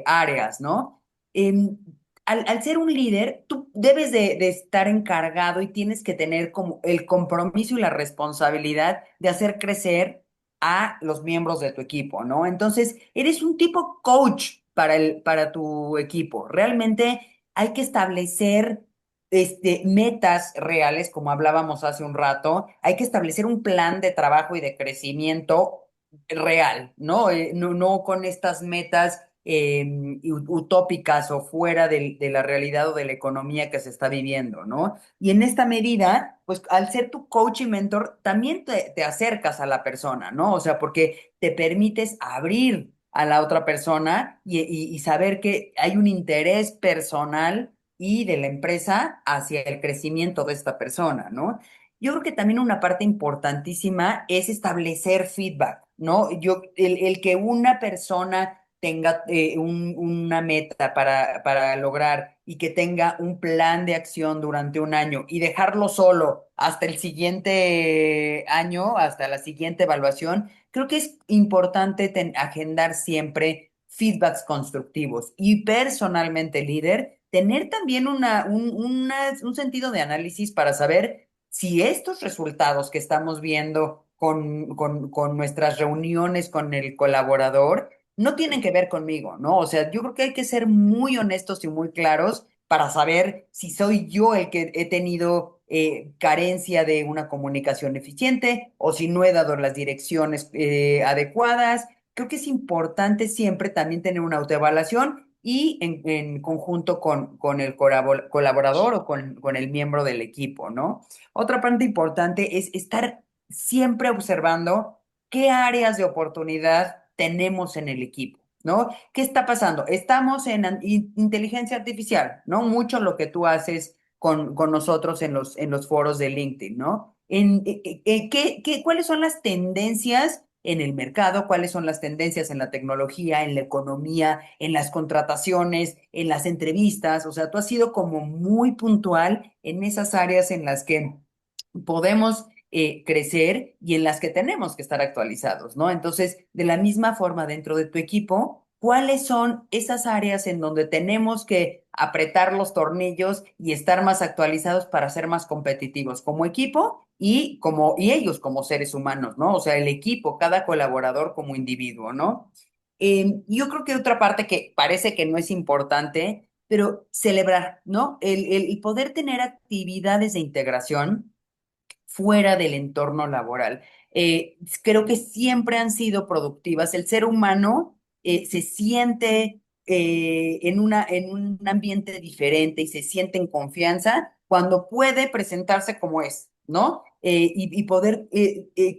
áreas, ¿no? Em, al ser un líder, tú debes de estar encargado y tienes que tener como el compromiso y la responsabilidad de hacer crecer a los miembros de tu equipo, ¿no? Entonces, eres un tipo coach para tu equipo. Realmente hay que establecer metas reales, como hablábamos hace un rato. Hay que establecer un plan de trabajo y de crecimiento real, ¿no? No con estas metas utópicas o fuera de la realidad o de la economía que se está viviendo, ¿no? Y en esta medida, pues al ser tu coach y mentor, también te acercas a la persona, ¿no? O sea, porque te permites abrir a la otra persona y saber que hay un interés personal y de la empresa hacia el crecimiento de esta persona, ¿no? Yo creo que también una parte importantísima es establecer feedback, ¿no? El que una persona tenga una meta para lograr y que tenga un plan de acción durante un año y dejarlo solo hasta el siguiente año, hasta la siguiente evaluación, creo que es importante agendar siempre feedbacks constructivos y personalmente líder, tener también un sentido de análisis para saber si estos resultados que estamos viendo con nuestras reuniones con el colaborador no tienen que ver conmigo, ¿no? O sea, yo creo que hay que ser muy honestos y muy claros para saber si soy yo el que he tenido carencia de una comunicación eficiente o si no he dado las direcciones adecuadas. Creo que es importante siempre también tener una autoevaluación y en conjunto con el colaborador o con el miembro del equipo, ¿no? Otra parte importante es estar siempre observando qué áreas de oportunidad tenemos en el equipo, ¿no? ¿Qué está pasando? Estamos en inteligencia artificial, ¿no? Mucho lo que tú haces con nosotros en los foros de LinkedIn, ¿no? ¿Cuáles son las tendencias en el mercado? ¿Cuáles son las tendencias en la tecnología, en la economía, en las contrataciones, en las entrevistas? O sea, tú has sido como muy puntual en esas áreas en las que podemos crecer y en las que tenemos que estar actualizados, ¿no? Entonces, de la misma forma, dentro de tu equipo, ¿cuáles son esas áreas en donde tenemos que apretar los tornillos y estar más actualizados para ser más competitivos como equipo y ellos como seres humanos, ¿no? O sea, el equipo, cada colaborador como individuo, ¿no? Yo creo que otra parte que parece que no es importante, pero celebrar, ¿no? El poder tener actividades de integración fuera del entorno laboral. Creo que siempre han sido productivas. El ser humano se siente en un ambiente diferente y se siente en confianza cuando puede presentarse como es, ¿no? Y poder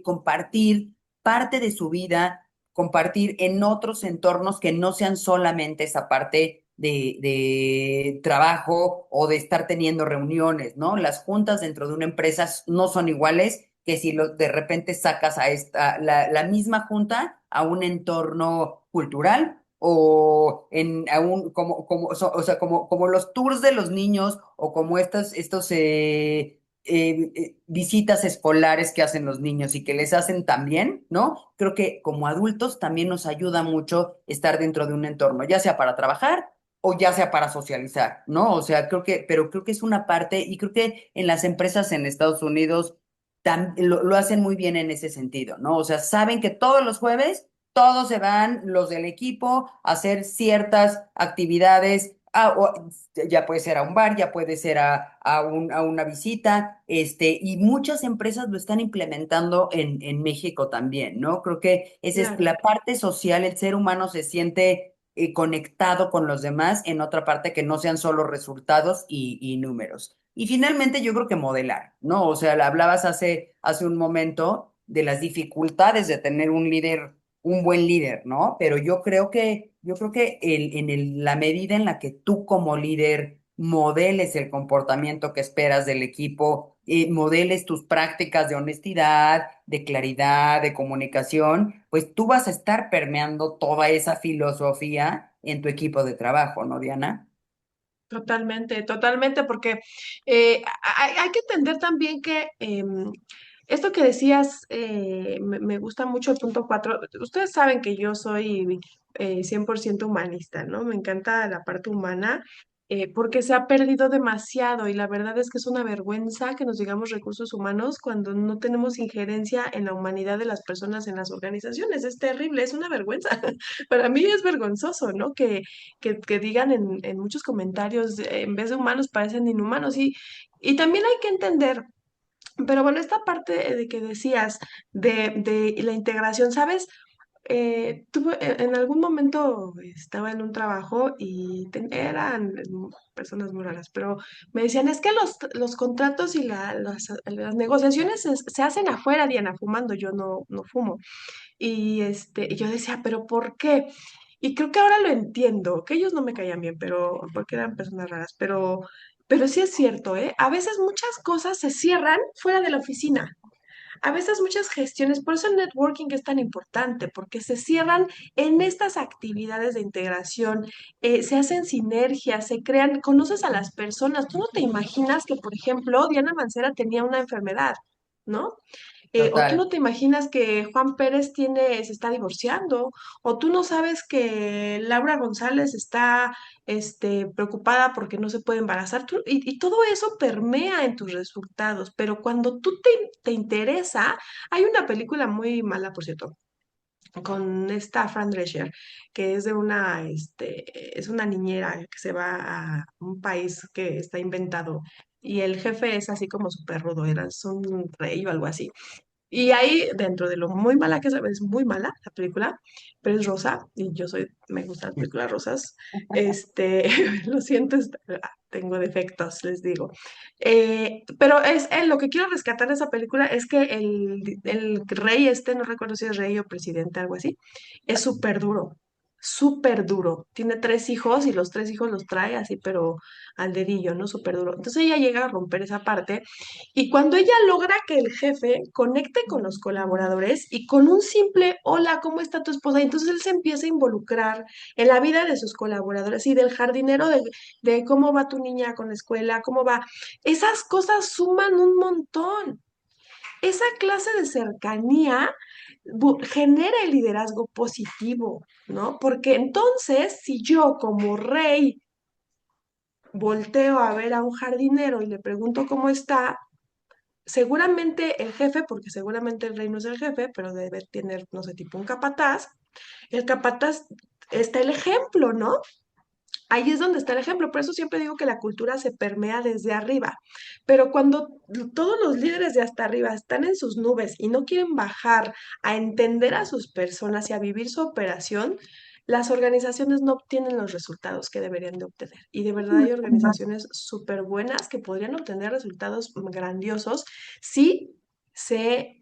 compartir parte de su vida, compartir en otros entornos que no sean solamente esa parte de trabajo o de estar teniendo reuniones, ¿no? Las juntas dentro de una empresa no son iguales que si de repente sacas la misma junta a un entorno cultural o o sea, como los tours de los niños o como estos visitas escolares que hacen los niños y que les hacen también, ¿no? Creo que como adultos también nos ayuda mucho estar dentro de un entorno, ya sea para trabajar o ya sea para socializar, ¿no? O sea, pero creo que es una parte y creo que en las empresas en Estados Unidos lo hacen muy bien en ese sentido, ¿no? O sea, saben que todos los jueves todos se van, los del equipo, a hacer ciertas actividades. Ya puede ser a un bar, ya puede ser a una visita, y muchas empresas lo están implementando en México también, ¿no? Creo que esa es Claro. la parte social, el ser humano se siente conectado con los demás en otra parte que no sean solo resultados y números. Y finalmente yo creo que modelar, ¿no? O sea, hablabas hace un momento de las dificultades de tener un líder, un buen líder, ¿no? Pero yo creo que la medida en la que tú como líder modeles el comportamiento que esperas del equipo, modeles tus prácticas de honestidad, de claridad, de comunicación, pues tú vas a estar permeando toda esa filosofía en tu equipo de trabajo, ¿no, Diana? Totalmente, totalmente, porque hay que entender también que esto que decías, me gusta mucho el punto 4. Ustedes saben que yo soy 100% humanista, ¿no? Me encanta la parte humana, porque se ha perdido demasiado y la verdad es que es una vergüenza que nos digamos recursos humanos cuando no tenemos injerencia en la humanidad de las personas en las organizaciones. Es terrible, es una vergüenza. Para mí es vergonzoso, ¿no? Que digan en muchos comentarios, en vez de humanos parecen inhumanos. Y también hay que entender, pero bueno, esta parte de que decías de la integración, ¿sabes? En algún momento estaba en un trabajo y eran personas muy raras, pero me decían, es que los contratos y las negociaciones se hacen afuera, Diana, fumando, yo no fumo. Y yo decía, ¿pero por qué? Y creo que ahora lo entiendo, que ellos no me caían bien, pero porque eran personas raras, pero sí es cierto, ¿eh? A veces muchas cosas se cierran fuera de la oficina. A veces muchas gestiones, por eso el networking es tan importante, porque se cierran en estas actividades de integración, se hacen sinergias, se crean, conoces a las personas. Tú no te imaginas que, por ejemplo, Diana Mancera tenía una enfermedad, ¿no? O tú Total. no te imaginas que Juan Pérez se está divorciando, o tú no sabes que Laura González está, preocupada porque no se puede embarazar, y todo eso permea en tus resultados, pero cuando te interesa, hay una película muy mala, por cierto, con esta Fran Drescher, que es es una niñera que se va a un país que está inventado, y el jefe es así como súper rudo, es un rey o algo así. Y ahí, dentro de lo muy mala que es muy mala la película, pero es rosa, y me gustan las películas rosas. Este, lo siento, tengo defectos, les digo. Pero lo que quiero rescatar de esa película es que el rey no recuerdo si es rey o presidente, algo así, es súper duro. Súper duro. Tiene tres hijos y los tres hijos los trae así, pero al dedillo, ¿no? Súper duro. Entonces ella llega a romper esa parte y cuando ella logra que el jefe conecte con los colaboradores y con un simple hola, ¿cómo está tu esposa? Y entonces él se empieza a involucrar en la vida de sus colaboradores y del jardinero de cómo va tu niña con la escuela, cómo va. Esas cosas suman un montón. Esa clase de cercanía genera el liderazgo positivo, ¿no? Porque entonces, si yo como rey volteo a ver a un jardinero y le pregunto cómo está, seguramente el jefe, porque seguramente el rey no es el jefe, pero debe tener, no sé, tipo un capataz, el capataz está el ejemplo, ¿no? Ahí es donde está el ejemplo. Por eso siempre digo que la cultura se permea desde arriba. Pero cuando todos los líderes de hasta arriba están en sus nubes y no quieren bajar a entender a sus personas y a vivir su operación, las organizaciones no obtienen los resultados que deberían de obtener. Y de verdad hay organizaciones súper buenas que podrían obtener resultados grandiosos si se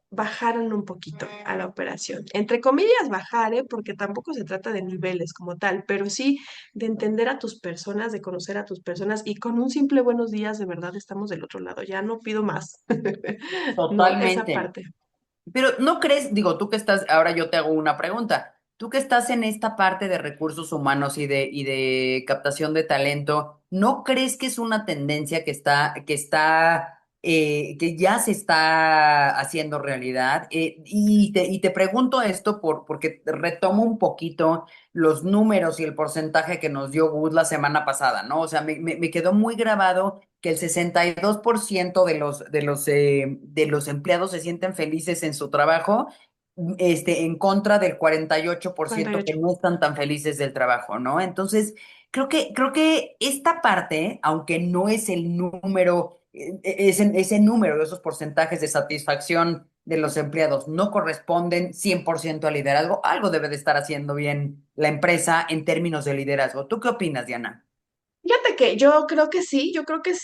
bajaron un poquito a la operación. Entre comillas, bajar, ¿eh? Porque tampoco se trata de niveles como tal, pero sí de entender a tus personas, de conocer a tus personas y con un simple buenos días, de verdad estamos del otro lado. Ya no pido más. No, esa Totalmente. parte. Pero no crees, digo, tú que estás, ahora yo te hago una pregunta. Tú que estás en esta parte de recursos humanos y de captación de talento, ¿no crees que es una tendencia que ya se está haciendo realidad? Y te pregunto esto porque retomo un poquito los números y el porcentaje que nos dio Gus la semana pasada, ¿no? O sea, me quedó muy grabado que el 62% de los empleados se sienten felices en su trabajo, en contra del 48% que 48. no están tan felices del trabajo, ¿no? Entonces, creo que esta parte, aunque no es el número, ese número de esos porcentajes de satisfacción de los empleados no corresponden 100% al liderazgo, algo debe de estar haciendo bien la empresa en términos de liderazgo. ¿Tú qué opinas, Diana? Fíjate que yo creo que sí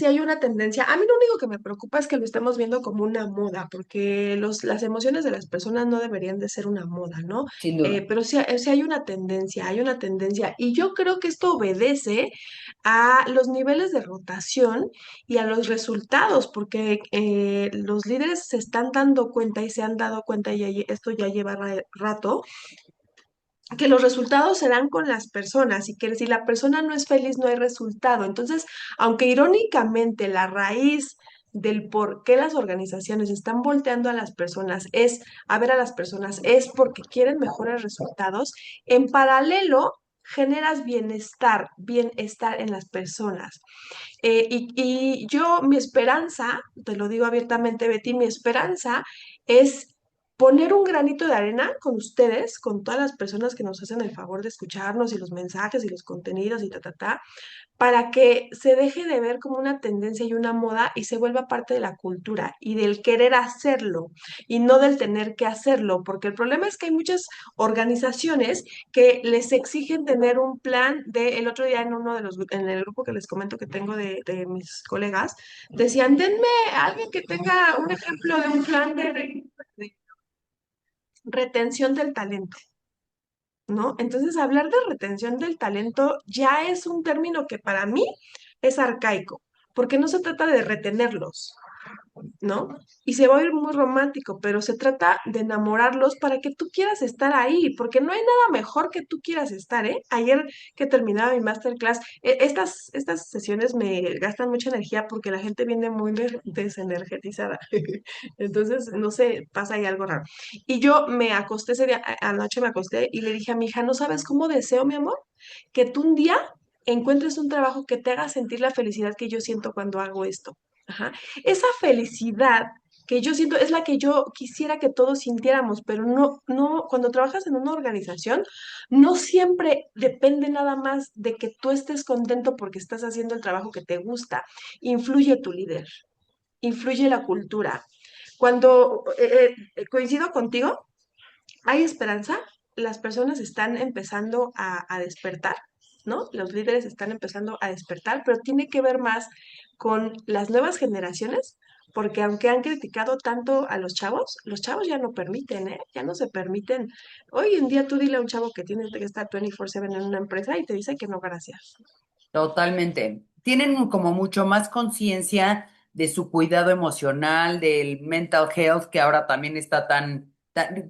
hay una tendencia. A mí lo único que me preocupa es que lo estemos viendo como una moda, porque las emociones de las personas no deberían de ser una moda, ¿no? Sin duda. Pero sí, sí hay una tendencia. Y yo creo que esto obedece a los niveles de rotación y a los resultados, porque los líderes se están dando cuenta y se han dado cuenta, y esto ya lleva rato, que los resultados se dan con las personas y que si la persona no es feliz no hay resultado. Entonces, aunque irónicamente la raíz del por qué las organizaciones están volteando a las personas es a ver a las personas es porque quieren mejores resultados, en paralelo generas bienestar en las personas. Y yo, mi esperanza, te lo digo abiertamente, Betty, mi esperanza es poner un granito de arena con ustedes, con todas las personas que nos hacen el favor de escucharnos y los mensajes y los contenidos y para que se deje de ver como una tendencia y una moda y se vuelva parte de la cultura y del querer hacerlo y no del tener que hacerlo, porque el problema es que hay muchas organizaciones que les exigen tener un plan el otro día en en el grupo que les comento que tengo de mis colegas, decían, denme a alguien que tenga un ejemplo de un plan de retención del talento. ¿No? Entonces, hablar de retención del talento ya es un término que para mí es arcaico, porque no se trata de retenerlos, ¿no? Y se va a oír muy romántico, pero se trata de enamorarlos para que tú quieras estar ahí, porque no hay nada mejor que tú quieras estar, ¿eh? Ayer que terminaba mi masterclass, estas sesiones me gastan mucha energía porque la gente viene muy desenergetizada. Entonces, no sé, pasa ahí algo raro. Y yo me acosté ese día, anoche me acosté y le dije a mi hija, ¿no sabes cómo deseo, mi amor? Que tú un día encuentres un trabajo que te haga sentir la felicidad que yo siento cuando hago esto. Ajá. Esa felicidad que yo siento es la que yo quisiera que todos sintiéramos, pero no, cuando trabajas en una organización, no siempre depende nada más de que tú estés contento porque estás haciendo el trabajo que te gusta. Influye tu líder, influye la cultura. Cuando coincido contigo, hay esperanza, las personas están empezando a despertar, ¿no? Los líderes están empezando a despertar, pero tiene que ver más con las nuevas generaciones, porque aunque han criticado tanto a los chavos ya no permiten, ¿eh? Ya no se permiten. Hoy en día tú dile a un chavo que tiene que estar 24/7 en una empresa y te dice que no, gracias. Totalmente. Tienen como mucho más conciencia de su cuidado emocional, del mental health, que ahora también está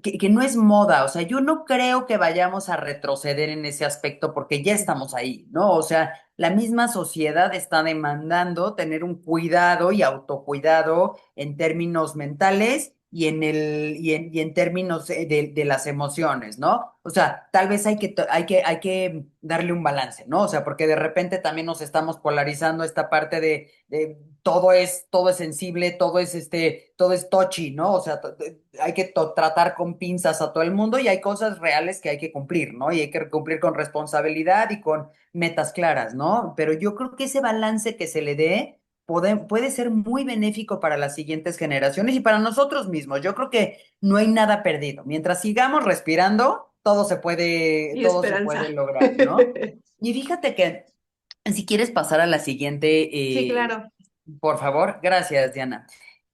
que no es moda. O sea, yo no creo que vayamos a retroceder en ese aspecto porque ya estamos ahí, ¿no? O sea, la misma sociedad está demandando tener un cuidado y autocuidado en términos mentales y en términos de las emociones, ¿no? O sea, tal vez hay que darle un balance, ¿no? O sea, porque de repente también nos estamos polarizando esta parte de todo es sensible, todo es touchy, ¿no? O sea, hay que tratar con pinzas a todo el mundo y hay cosas reales que hay que cumplir, ¿no? Y hay que cumplir con responsabilidad y con metas claras, ¿no? Pero yo creo que ese balance que se le dé puede ser muy benéfico para las siguientes generaciones y para nosotros mismos. Yo creo que no hay nada perdido. Mientras sigamos respirando, Y todo se puede esperanza. lograr, ¿no? Y fíjate que si quieres pasar a la siguiente, Sí, claro. por favor, gracias, Diana.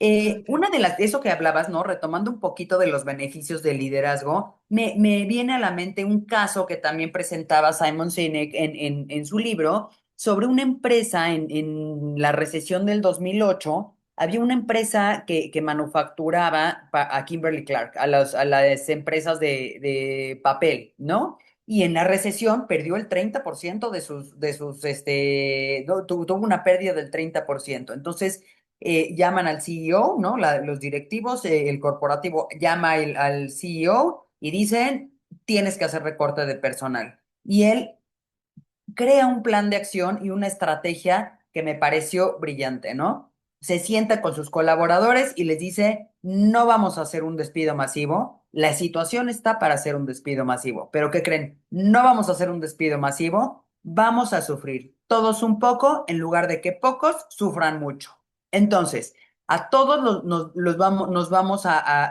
Ok. Una de eso que hablabas, ¿no? Retomando un poquito de los beneficios del liderazgo, me viene a la mente un caso que también presentaba Simon Sinek en su libro sobre una empresa en la recesión del 2008. Había una empresa que manufacturaba a Kimberly Clark, a las empresas de papel, ¿no? Y en la recesión perdió el 30% no, tuvo una pérdida del 30%. Entonces, llaman al CEO, ¿no? Los directivos, el corporativo llama al CEO y dicen, tienes que hacer recorte de personal. Y él crea un plan de acción y una estrategia que me pareció brillante, ¿no? Se sienta con sus colaboradores y les dice, no vamos a hacer un despido masivo, la situación está para hacer un despido masivo, pero ¿qué creen? No vamos a hacer un despido masivo, vamos a sufrir todos un poco en lugar de que pocos sufran mucho. Entonces, a todos nos vamos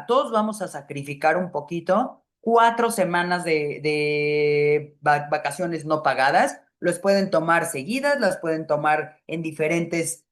todos vamos a sacrificar un poquito, 4 semanas de vacaciones no pagadas los pueden tomar seguidas, las pueden tomar en diferentes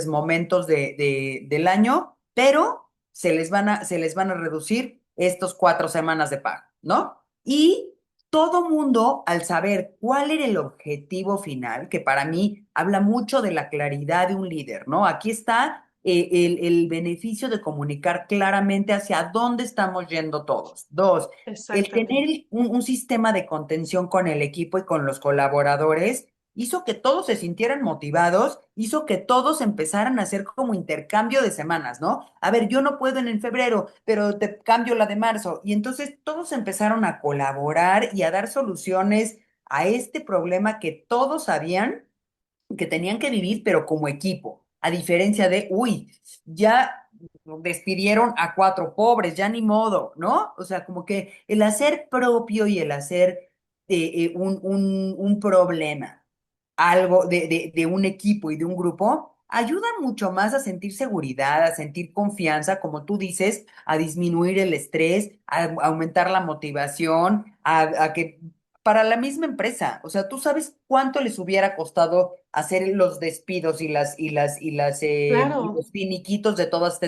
momentos del año, pero se les van a reducir estos 4 semanas de pago, ¿no? Y todo mundo, al saber cuál era el objetivo final, que para mí habla mucho de la claridad de un líder, ¿no? Aquí está el beneficio de comunicar claramente hacia dónde estamos yendo todos. Dos, el Exactamente. tener un sistema de contención con el equipo y con los colaboradores hizo que todos se sintieran motivados, hizo que todos empezaran a hacer como intercambio de semanas, ¿no? A ver, yo no puedo en febrero, pero te cambio la de marzo. Y entonces todos empezaron a colaborar y a dar soluciones a este problema que todos sabían que tenían que vivir, pero como equipo, a diferencia de, uy, ya despidieron a 4 pobres, ya ni modo, ¿no? O sea, como que el hacer propio y el hacer un problema, algo de un equipo y de un grupo, ayuda mucho más a sentir seguridad, a sentir confianza, como tú dices, a disminuir el estrés, a aumentar la motivación, a que para la misma empresa, o sea, tú sabes cuánto les hubiera costado hacer los despidos y Claro, los finiquitos de todas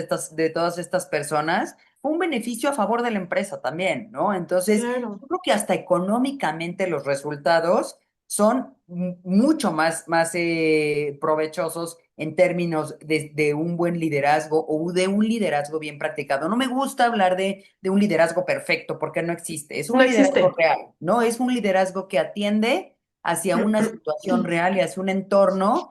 estas personas, fue un beneficio a favor de la empresa también, ¿no? Entonces, claro. yo creo que hasta económicamente los resultados son mucho más provechosos en términos de un buen liderazgo o de un liderazgo bien practicado. No me gusta hablar de un liderazgo perfecto porque no existe. Es un No liderazgo existe. real, ¿no? Es un liderazgo que atiende hacia una situación real y hacia un entorno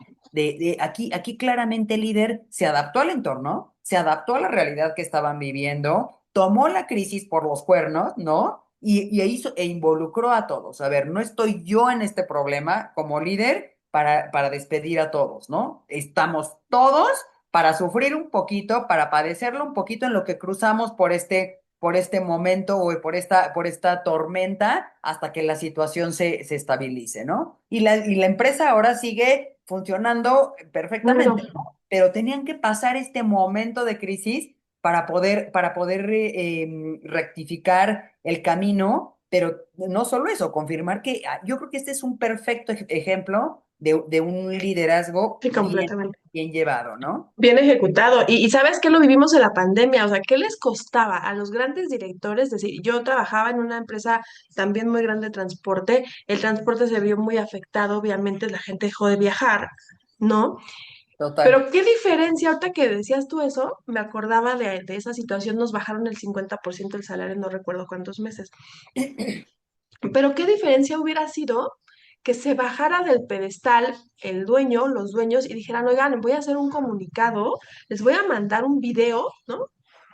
aquí claramente el líder se adaptó al entorno, se adaptó a la realidad que estaban viviendo, tomó la crisis por los cuernos, ¿no? Y hizo, e involucró a todos. A ver, no estoy yo en este problema como líder para despedir a todos, ¿no? Estamos todos para sufrir un poquito, para padecerlo un poquito en lo que cruzamos por este momento o por esta tormenta hasta que la situación se estabilice, ¿no? Y la empresa ahora sigue funcionando Claro. perfectamente, ¿no? Pero tenían que pasar este momento de crisis para poder rectificar el camino, pero no solo eso, confirmar que yo creo que este es un perfecto ejemplo de un liderazgo Sí, completamente. bien llevado, ¿no? Bien ejecutado. Y sabes que lo vivimos en la pandemia, o sea, ¿qué les costaba a los grandes directores? Es decir, yo trabajaba en una empresa también muy grande de transporte, el transporte se vio muy afectado, obviamente la gente dejó de viajar, ¿no? Total. Pero qué diferencia, ahorita que decías tú eso, me acordaba de esa situación, nos bajaron el 50% el salario, no recuerdo cuántos meses. Pero qué diferencia hubiera sido que se bajara del pedestal el dueño, los dueños, y dijeran, oigan, voy a hacer un comunicado, les voy a mandar un video, ¿no?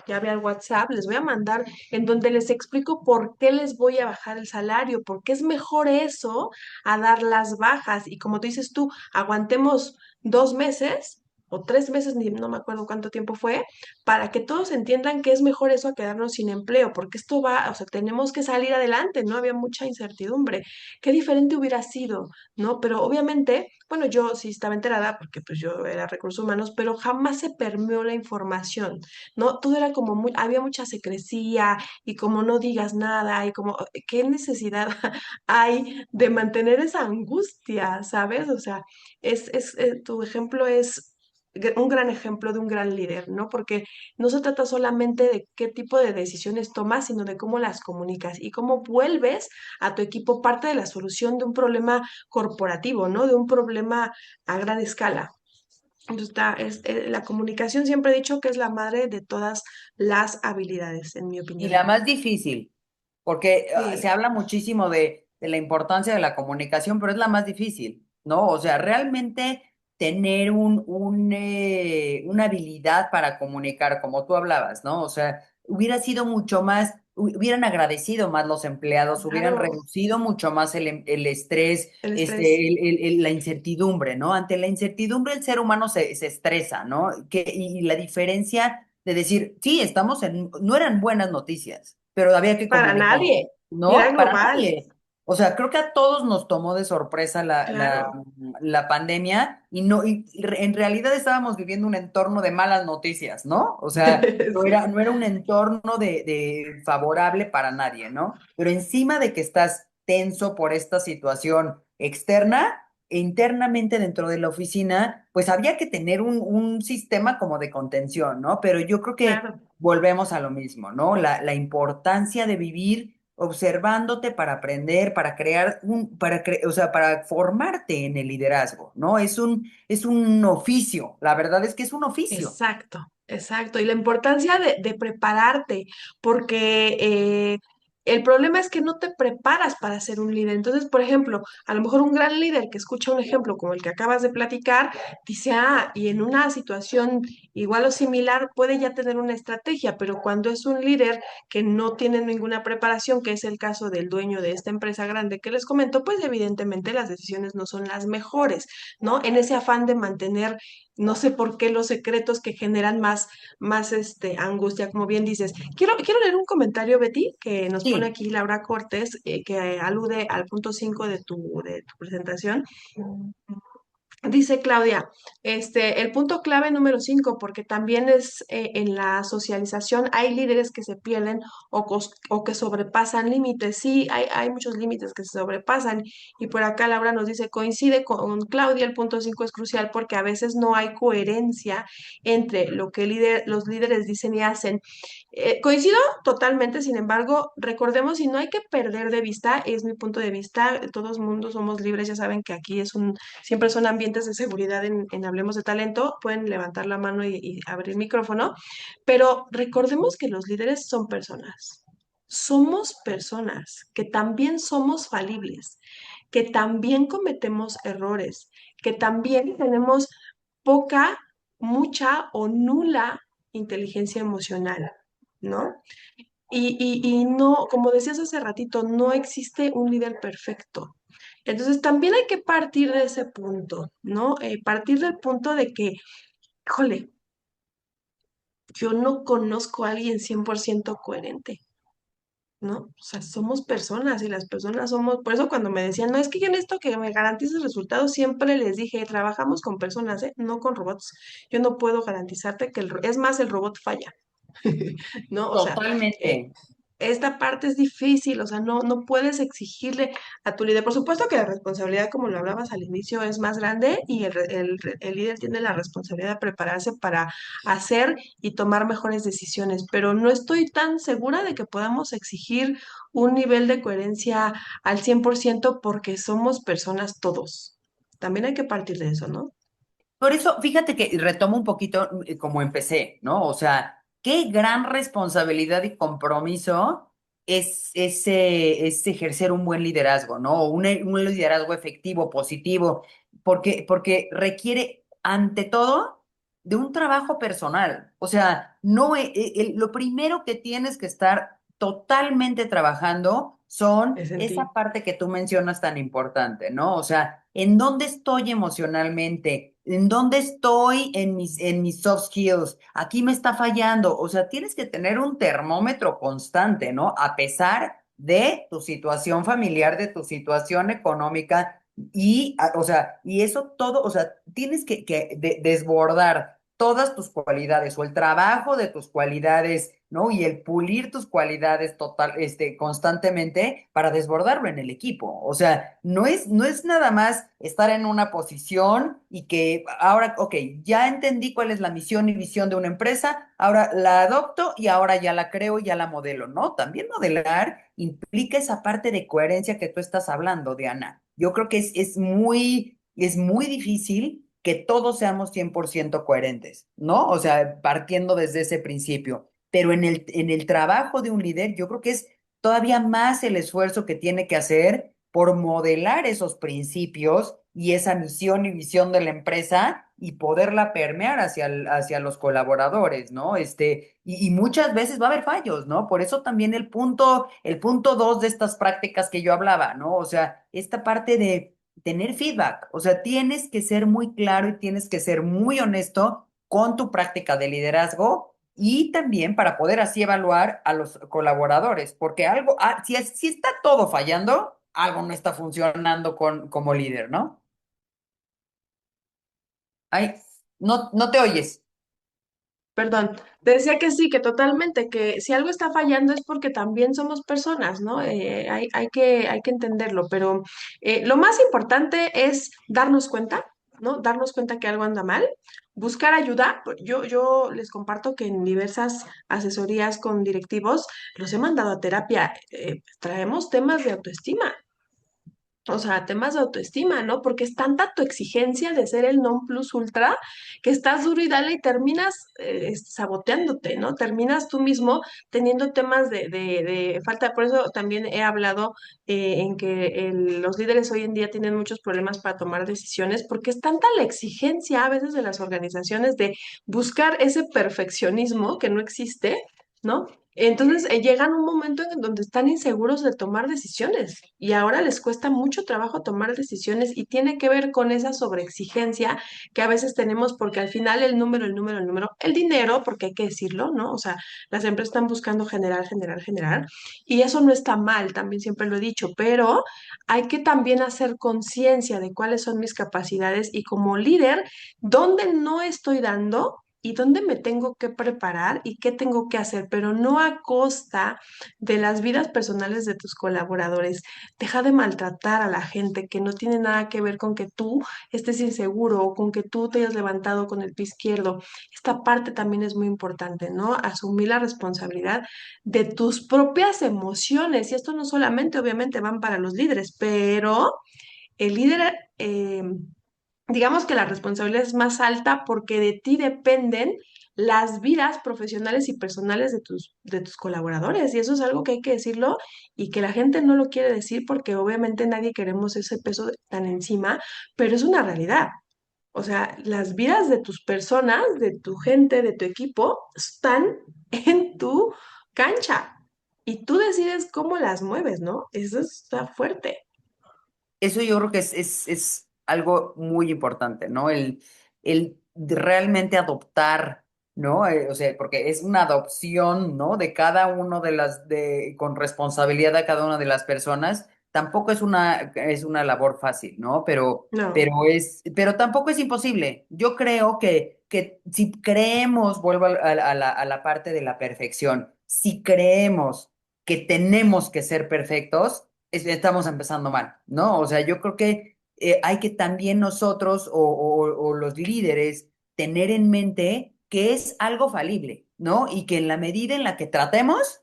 Ya vea el WhatsApp, les voy a mandar en donde les explico por qué les voy a bajar el salario, porque es mejor eso a dar las bajas. Y como tú dices tú, aguantemos 2 meses o 3 meses, ni no me acuerdo cuánto tiempo fue, para que todos entiendan que es mejor eso a quedarnos sin empleo, porque esto va, o sea, tenemos que salir adelante, ¿no? Había mucha incertidumbre. Qué diferente hubiera sido, ¿no? Pero obviamente, bueno, yo sí estaba enterada porque pues yo era recursos humanos, pero jamás se permeó la información, ¿no? Todo era como muy, había mucha secrecía y como no digas nada y como, ¿qué necesidad hay de mantener esa angustia, ¿sabes? O sea, tu ejemplo es un gran ejemplo de un gran líder, ¿no? Porque no se trata solamente de qué tipo de decisiones tomas, sino de cómo las comunicas y cómo vuelves a tu equipo parte de la solución de un problema corporativo, ¿no? De un problema a gran escala. Entonces, la comunicación siempre he dicho que es la madre de todas las habilidades, en mi Y opinión. la más difícil, porque se Sí, habla muchísimo de la importancia de la comunicación, pero es la más difícil, ¿no? O sea, realmente tener una habilidad para comunicar, como tú hablabas, ¿no? O sea, hubiera sido mucho más, hubieran agradecido más los empleados, hubieran claro, reducido mucho más el estrés, el estrés. la incertidumbre, ¿no? Ante la incertidumbre el ser humano se estresa, ¿no? Y la diferencia de decir, sí, no eran buenas noticias, pero había que Para comunicarlo, nadie. Y era ¿no? Para global, nadie. O sea, creo que a todos nos tomó de sorpresa claro. la pandemia y no, en realidad estábamos viviendo un entorno de malas noticias, ¿no? O sea, Sí, no era un entorno de favorable para nadie, ¿no? Pero encima de que estás tenso por esta situación externa, internamente dentro de la oficina, pues había que tener un sistema como de contención, ¿no? Pero yo creo que claro. volvemos a lo mismo, ¿no? La importancia de vivir observándote para aprender, para crear o sea, para formarte en el liderazgo, ¿no? Es un oficio, la verdad es que es un oficio. Exacto, exacto. Y la importancia de prepararte, porque el problema es que no te preparas para ser un líder. Entonces, por ejemplo, a lo mejor un gran líder que escucha un ejemplo como el que acabas de platicar, dice, ah, y en una situación igual o similar puede ya tener una estrategia, pero cuando es un líder que no tiene ninguna preparación, que es el caso del dueño de esta empresa grande que les comento, pues evidentemente las decisiones no son las mejores, ¿no? En ese afán de mantener no sé por qué los secretos que generan más angustia, como bien dices. Quiero leer un comentario, Betty, que nos pone Sí. aquí Laura Cortés, que alude al punto 5 de tu presentación. Dice Claudia, el punto clave número 5, porque también es en la socialización, hay líderes que se pierden o que sobrepasan límites. Sí, hay muchos límites que se sobrepasan. Y por acá Laura nos dice, coincide con Claudia, el punto 5 es crucial porque a veces no hay coherencia entre lo que los líderes dicen y hacen Coincido totalmente, sin embargo, recordemos y no hay que perder de vista, es mi punto de vista, todos mundos somos libres, ya saben que aquí siempre son ambientes de seguridad en Hablemos de Talento, pueden levantar la mano y abrir micrófono, pero recordemos que los líderes son personas. Somos personas que también somos falibles, que también cometemos errores, que también tenemos poca, mucha o nula inteligencia emocional, ¿no? Y no, como decías hace ratito, no existe un líder perfecto. Entonces también hay que partir de ese punto, ¿no? Partir del punto de que, híjole, yo no conozco a alguien 100% coherente. ¿No? O sea, somos personas y las personas somos, por eso cuando me decían, no, es que yo necesito que me garantices resultados, siempre les dije, trabajamos con personas, ¿eh? No con robots. Yo no puedo garantizarte que es más, el robot falla, ¿no? O sea, eh, Totalmente. esta parte es difícil, o sea, no puedes exigirle a tu líder. Por supuesto que la responsabilidad, como lo hablabas al inicio, es más grande y el líder tiene la responsabilidad de prepararse para hacer y tomar mejores decisiones, pero no estoy tan segura de que podamos exigir un nivel de coherencia al 100% porque somos personas todos. También hay que partir de eso, ¿no? Por eso, fíjate que retomo un poquito como empecé, ¿no? O sea, qué gran responsabilidad y compromiso es ejercer un buen liderazgo, ¿no? Un liderazgo efectivo, positivo, porque requiere, ante todo, de un trabajo personal. O sea, no, lo primero que tienes que estar totalmente trabajando son Es en esa ti. parte que tú mencionas tan importante, ¿no? O sea, ¿en dónde estoy emocionalmente? ¿En dónde estoy en mis soft skills? Aquí me está fallando. O sea, tienes que tener un termómetro constante, ¿no? A pesar de tu situación familiar, de tu situación económica o sea, y eso todo, o sea, tienes que desbordar todas tus cualidades o el trabajo de tus cualidades, ¿no? Y el pulir tus cualidades constantemente para desbordarlo en el equipo. O sea, no es nada más estar en una posición y que ahora, ok, ya entendí cuál es la misión y visión de una empresa, ahora la adopto y ahora ya la creo y ya la modelo. No, también modelar implica esa parte de coherencia que tú estás hablando, Diana. Yo creo que es muy difícil que todos seamos 100% coherentes, ¿no? O sea, partiendo desde ese principio. Pero en el trabajo de un líder, yo creo que es todavía más el esfuerzo que tiene que hacer por modelar esos principios y esa misión y visión de la empresa y poderla permear hacia los colaboradores, ¿no? Y muchas veces va a haber fallos, ¿no? Por eso también el punto dos de estas prácticas que yo hablaba, ¿no? O sea, esta parte de tener feedback, o sea, tienes que ser muy claro y tienes que ser muy honesto con tu práctica de liderazgo y también para poder así evaluar a los colaboradores, porque si está todo fallando, algo no está funcionando como líder, ¿no? Ay, no te oyes. Perdón, te decía que sí, que totalmente, que si algo está fallando es porque también somos personas, ¿no? Hay que entenderlo, pero lo más importante es darnos cuenta, ¿no? Darnos cuenta que algo anda mal, buscar ayuda. Yo les comparto que en diversas asesorías con directivos los he mandado a terapia. Traemos temas de autoestima. O sea, temas de autoestima, ¿no? Porque es tanta tu exigencia de ser el non plus ultra que estás duro y dale y terminas saboteándote, ¿no? Terminas tú mismo teniendo temas de falta. Por eso también he hablado en que los líderes hoy en día tienen muchos problemas para tomar decisiones porque es tanta la exigencia a veces de las organizaciones de buscar ese perfeccionismo que no existe, ¿no? Entonces llegan un momento en donde están inseguros de tomar decisiones y ahora les cuesta mucho trabajo tomar decisiones y tiene que ver con esa sobreexigencia que a veces tenemos porque al final el dinero, porque hay que decirlo, ¿no? O sea, las empresas están buscando generar, generar, generar y eso no está mal, también siempre lo he dicho, pero hay que también hacer conciencia de cuáles son mis capacidades y como líder, dónde no estoy dando y dónde me tengo que preparar y qué tengo que hacer, pero no a costa de las vidas personales de tus colaboradores. Deja de maltratar a la gente que no tiene nada que ver con que tú estés inseguro o con que tú te hayas levantado con el pie izquierdo. Esta parte también es muy importante, ¿no? Asumir la responsabilidad de tus propias emociones. Y esto no solamente, obviamente, van para los líderes, pero el líder, digamos que la responsabilidad es más alta porque de ti dependen las vidas profesionales y personales de tus colaboradores. Y eso es algo que hay que decirlo y que la gente no lo quiere decir porque obviamente nadie queremos ese peso tan encima, pero es una realidad. O sea, las vidas de tus personas, de tu gente, de tu equipo, están en tu cancha y tú decides cómo las mueves, ¿no? Eso está fuerte. Eso yo creo que es algo muy importante, ¿no? El de realmente adoptar, ¿no? O sea, porque es una adopción, ¿no? De cada uno de con responsabilidad a cada una de las personas. Tampoco es una labor fácil, ¿no? No, Pero tampoco es imposible. Yo creo que si creemos, vuelvo a la parte de la perfección, si creemos que tenemos que ser perfectos, estamos empezando mal, ¿no? O sea, yo creo que hay que también nosotros o los líderes tener en mente que es algo falible, ¿no? Y que en la medida en la que tratemos,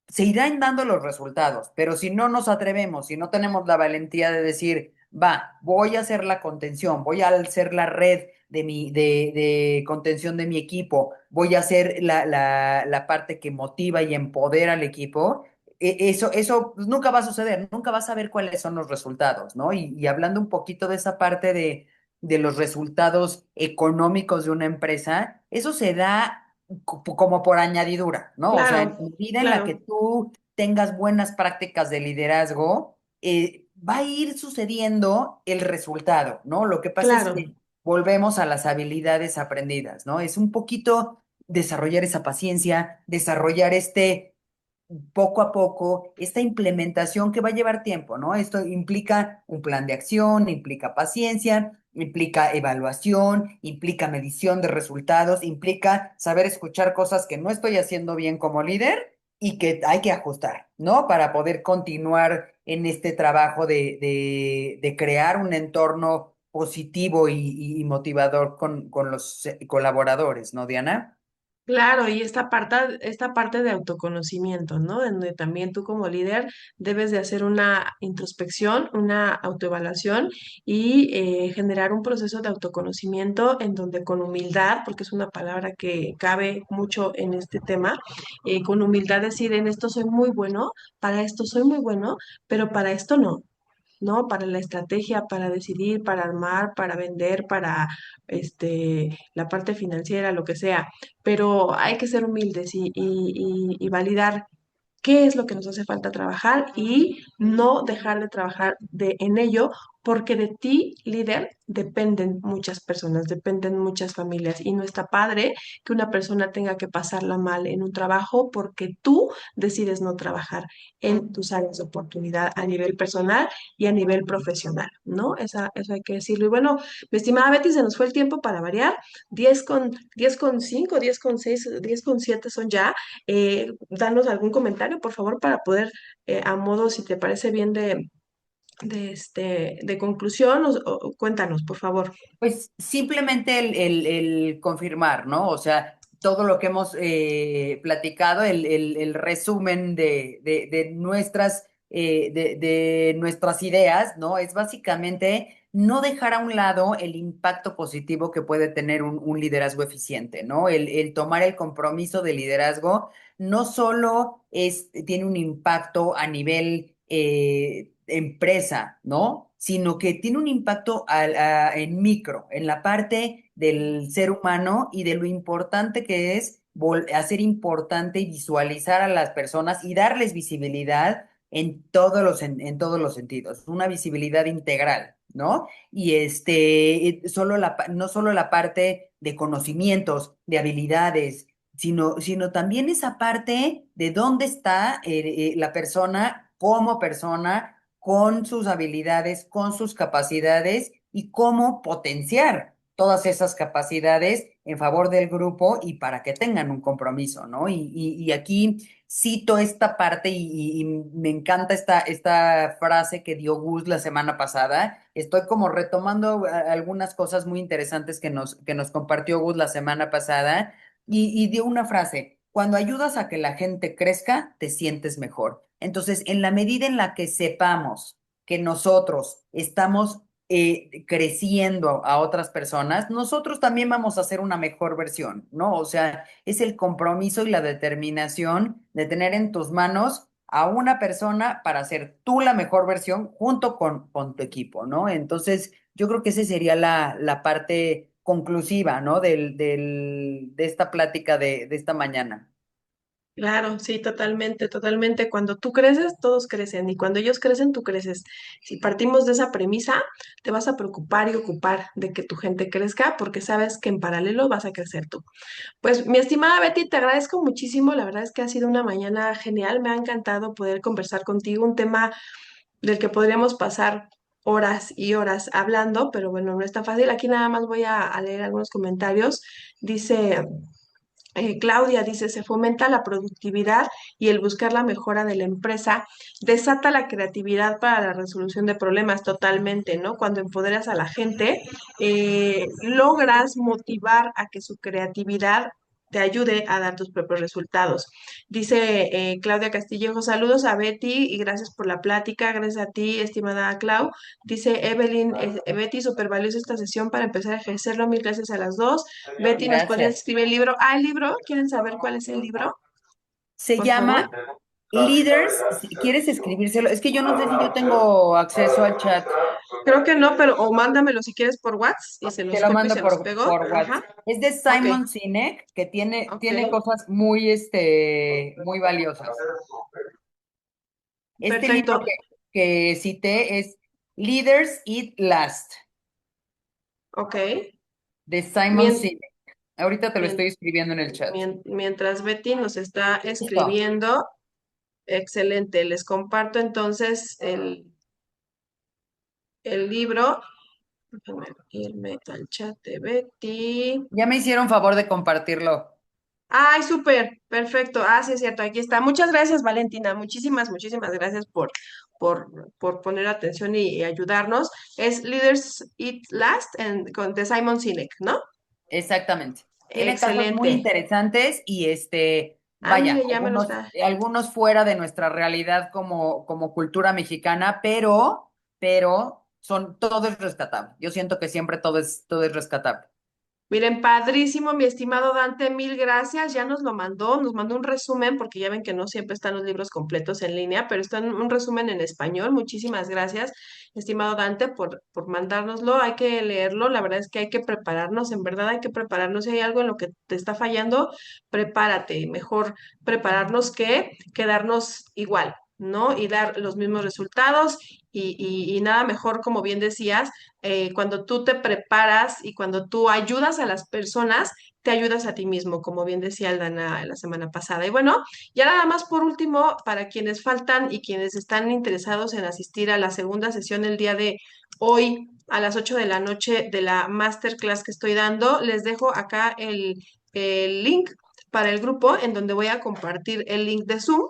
se irán dando los resultados, pero si no nos atrevemos, si no tenemos la valentía de decir, va, voy a hacer la contención, voy a hacer la red de contención de mi equipo, voy a hacer la parte que motiva y empodera al equipo, eso pues, nunca va a suceder, nunca vas a ver cuáles son los resultados, ¿no? Y hablando un poquito de esa parte de los resultados económicos de una empresa, eso se da como por añadidura, ¿no? O sea, en claro, la medida en la que claro, tú tengas buenas prácticas de liderazgo, va a ir sucediendo el resultado, ¿no? Lo que pasa es claro. que volvemos a las habilidades aprendidas, ¿no? Es un poquito desarrollar esa paciencia, desarrollar poco a poco esta implementación que va a llevar tiempo, ¿no? Esto implica un plan de acción, implica paciencia, implica evaluación, implica medición de resultados, implica saber escuchar cosas que no estoy haciendo bien como líder y que hay que ajustar, ¿no? Para poder continuar en este trabajo de crear un entorno positivo y motivador con los colaboradores, ¿no, Diana? Claro, y esta parte de autoconocimiento, ¿no? En donde también tú como líder debes de hacer una introspección, una autoevaluación y generar un proceso de autoconocimiento en donde con humildad, porque es una palabra que cabe mucho en este tema, con humildad decir, en esto soy muy bueno, para esto soy muy bueno, pero para esto no. ¿No? Para la estrategia, para decidir, para armar, para vender, para la parte financiera, lo que sea. Pero hay que ser humildes y validar qué es lo que nos hace falta trabajar y no dejar de trabajar en ello, porque de ti, líder, dependen muchas personas, dependen muchas familias y no está padre que una persona tenga que pasarla mal en un trabajo porque tú decides no trabajar en tus áreas de oportunidad a nivel personal y a nivel profesional, ¿no? Eso hay que decirlo. Y bueno, mi estimada Betty, se nos fue el tiempo para variar. 10:05, 10:06, 10:07 son ya. Danos algún comentario, por favor, para poder, a modo, si te parece bien, de conclusión, o cuéntanos, por favor. Pues simplemente el confirmar, ¿no? O sea, todo lo que hemos platicado, el resumen de de nuestras ideas, ¿no? Es básicamente no dejar a un lado el impacto positivo que puede tener un liderazgo eficiente, ¿no? El tomar el compromiso de liderazgo no solo tiene un impacto a nivel empresa, ¿no? Sino que tiene un impacto en micro, en la parte del ser humano y de lo importante que es hacer importante y visualizar a las personas y darles visibilidad en todos los sentidos, una visibilidad integral, ¿no? Y no solo la parte de conocimientos, de habilidades, sino también esa parte de dónde está la persona como persona, con sus habilidades, con sus capacidades y cómo potenciar. todas esas capacidades en favor del grupo y para que tengan un compromiso, ¿no? Y aquí cito esta parte y me encanta esta frase que dio Gus la semana pasada. Estoy como retomando algunas cosas muy interesantes que nos compartió Gus la semana pasada y dio una frase. Cuando ayudas a que la gente crezca, te sientes mejor. Entonces, en la medida en la que sepamos que nosotros estamos creciendo a otras personas, nosotros también vamos a hacer una mejor versión, ¿no? O sea, es el compromiso y la determinación de tener en tus manos a una persona para hacer tú la mejor versión junto con tu equipo, ¿no? Entonces, yo creo que esa sería la parte conclusiva, ¿no? De esta plática de esta mañana. Claro, sí, totalmente, totalmente. Cuando tú creces, todos crecen y cuando ellos crecen, tú creces. Si partimos de esa premisa, te vas a preocupar y ocupar de que tu gente crezca porque sabes que en paralelo vas a crecer tú. Pues mi estimada Betty, te agradezco muchísimo. La verdad es que ha sido una mañana genial. Me ha encantado poder conversar contigo, un tema del que podríamos pasar horas y horas hablando, pero bueno, no es tan fácil. Aquí nada más voy a leer algunos comentarios. Dice... Claudia dice, se fomenta la productividad y el buscar la mejora de la empresa, desata la creatividad para la resolución de problemas totalmente, ¿no? Cuando empoderas a la gente, logras motivar a que su creatividad te ayude a dar tus propios resultados. Dice Claudia Castillejo, saludos a Betty y gracias por la plática, gracias a ti, estimada Clau. Dice Evelyn, Betty, súper valiosa esta sesión para empezar a ejercerlo, mil gracias a las dos. Betty, ¿nos podrías Gracias. escribir el libro? Ah, el libro. ¿Quieren saber cuál es el libro? Se Por favor. llama Leaders. Si quieres escribírselo, es que yo no sé si yo tengo acceso al chat. Creo que no, pero o mándamelo si quieres por WhatsApp y se Te los lo copio y mando se los pego. por Ajá. WhatsApp. Es de Ok, Simon Sinek, que ok. tiene cosas muy, muy valiosas. Este libro Perfecto. que cité es Leaders Eat Last, Ok. de Simon Mien- Sinek. Ahorita te lo estoy mien- escribiendo en el chat. mientras Betty nos está Listo. escribiendo, excelente. Les comparto entonces el libro. Déjenme irme al chat de Betty. Ya me hicieron favor de compartirlo. Ay, súper, perfecto. Ah, sí, es cierto, aquí está. Muchas gracias, Valentina. Muchísimas, muchísimas gracias por poner atención y ayudarnos. Es Leaders Eat Last de Simon Sinek, ¿no? Exactamente. Tiene casos muy Excelente. interesantes y Ah, vaya, mire, ya me lo está. algunos fuera de nuestra realidad como cultura mexicana, pero todo es rescatable. Yo siento que siempre todo es rescatable. Miren, padrísimo, mi estimado Dante, mil gracias. Ya nos mandó un resumen, porque ya ven que no siempre están los libros completos en línea, pero está un resumen en español. Muchísimas gracias, estimado Dante, por mandárnoslo. Hay que leerlo, la verdad es que hay que prepararnos, en verdad hay que prepararnos. Si hay algo en lo que te está fallando, prepárate. Mejor prepararnos que quedarnos igual, ¿no? Y dar los mismos resultados y nada mejor, como bien decías cuando tú te preparas y cuando tú ayudas a las personas, te ayudas a ti mismo, como bien decía Aldana la semana pasada. Y bueno, ya nada más por último, para quienes faltan y quienes están interesados en asistir a la segunda sesión el día de hoy a las 8 de la noche de la masterclass que estoy dando, les dejo acá el link para el grupo en donde voy a compartir el link de Zoom.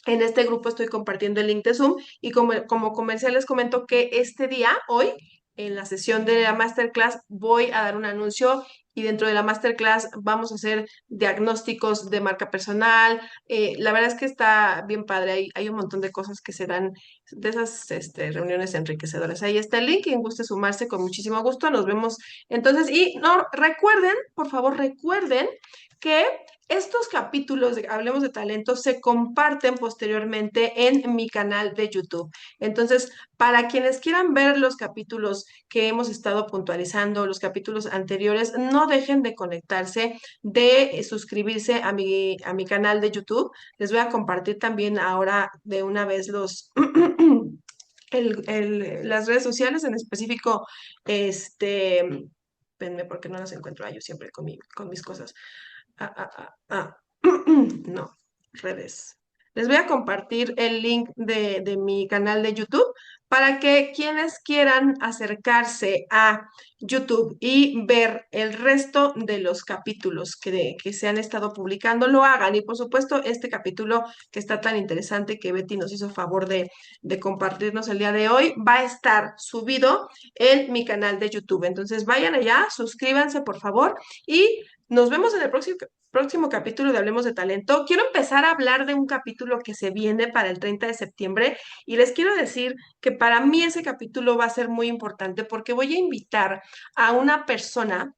En este grupo estoy compartiendo el link de Zoom y como comercial les comento que este día, hoy, en la sesión de la masterclass, voy a dar un anuncio y dentro de la masterclass vamos a hacer diagnósticos de marca personal. La verdad es que está bien padre, hay un montón de cosas que se dan de esas reuniones enriquecedoras. Ahí está el link, quien guste sumarse con muchísimo gusto. Nos vemos entonces y no recuerden, por favor, recuerden que estos capítulos de Hablemos de Talento se comparten posteriormente en mi canal de YouTube. Entonces, para quienes quieran ver los capítulos que hemos estado puntualizando, los capítulos anteriores, no dejen de conectarse, de suscribirse a mi canal de YouTube. Les voy a compartir también ahora de una vez las redes sociales, en específico, espérenme porque no las encuentro, yo siempre con mis cosas. Ah, ah, ah, ah. No, redes. Les voy a compartir el link de mi canal de YouTube para que quienes quieran acercarse a YouTube y ver el resto de los capítulos que se han estado publicando, lo hagan. Y por supuesto, este capítulo que está tan interesante que Betty nos hizo favor de compartirnos el día de hoy, va a estar subido en mi canal de YouTube. Entonces vayan allá, suscríbanse por favor y nos vemos en el próximo capítulo de Hablemos de Talento. Quiero empezar a hablar de un capítulo que se viene para el 30 de septiembre y les quiero decir que para mí ese capítulo va a ser muy importante porque voy a invitar a una persona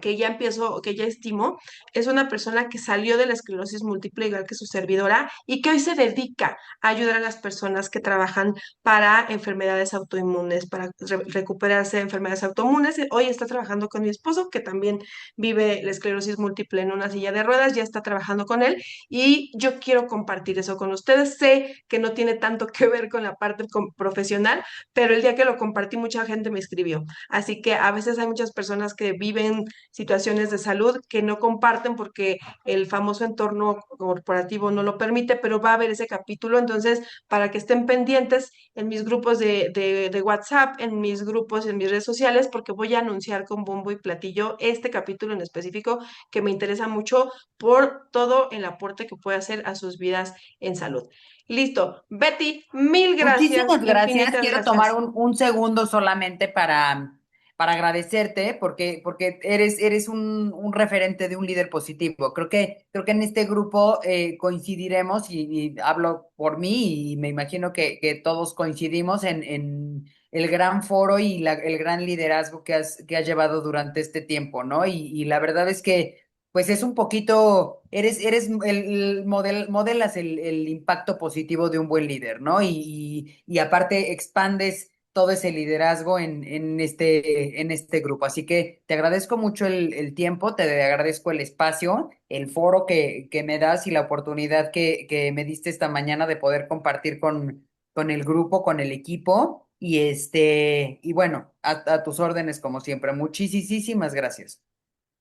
que ya empiezo, que ya estimo, es una persona que salió de la esclerosis múltiple, igual que su servidora, y que hoy se dedica a ayudar a las personas que trabajan para enfermedades autoinmunes, para recuperarse de enfermedades autoinmunes. Hoy está trabajando con mi esposo, que también vive la esclerosis múltiple en una silla de ruedas, ya está trabajando con él, y yo quiero compartir eso con ustedes. Sé que no tiene tanto que ver con la parte profesional, pero el día que lo compartí, mucha gente me escribió. Así que a veces hay muchas personas que viven situaciones de salud que no comparten porque el famoso entorno corporativo no lo permite, pero va a haber ese capítulo, entonces para que estén pendientes en mis grupos de WhatsApp, en mis grupos, en mis redes sociales, porque voy a anunciar con bombo y platillo este capítulo en específico que me interesa mucho por todo el aporte que puede hacer a sus vidas en salud. Listo. Betty, mil gracias, Muchísimas gracias. infinitas Quiero tomar gracias. un segundo solamente para agradecerte porque eres un referente de un líder positivo. Creo que en este grupo coincidiremos y hablo por mí y me imagino que todos coincidimos en el gran foro y el gran liderazgo que has llevado durante este tiempo, ¿no? Y la verdad es que pues es un poquito, eres modelas el impacto positivo de un buen líder, ¿no? Y aparte expandes todo ese liderazgo en este grupo. Así que te agradezco mucho el tiempo, te agradezco el espacio, el foro que me das y la oportunidad que me diste esta mañana de poder compartir con el grupo, con el equipo. Y bueno, a tus órdenes como siempre. Muchísimas gracias.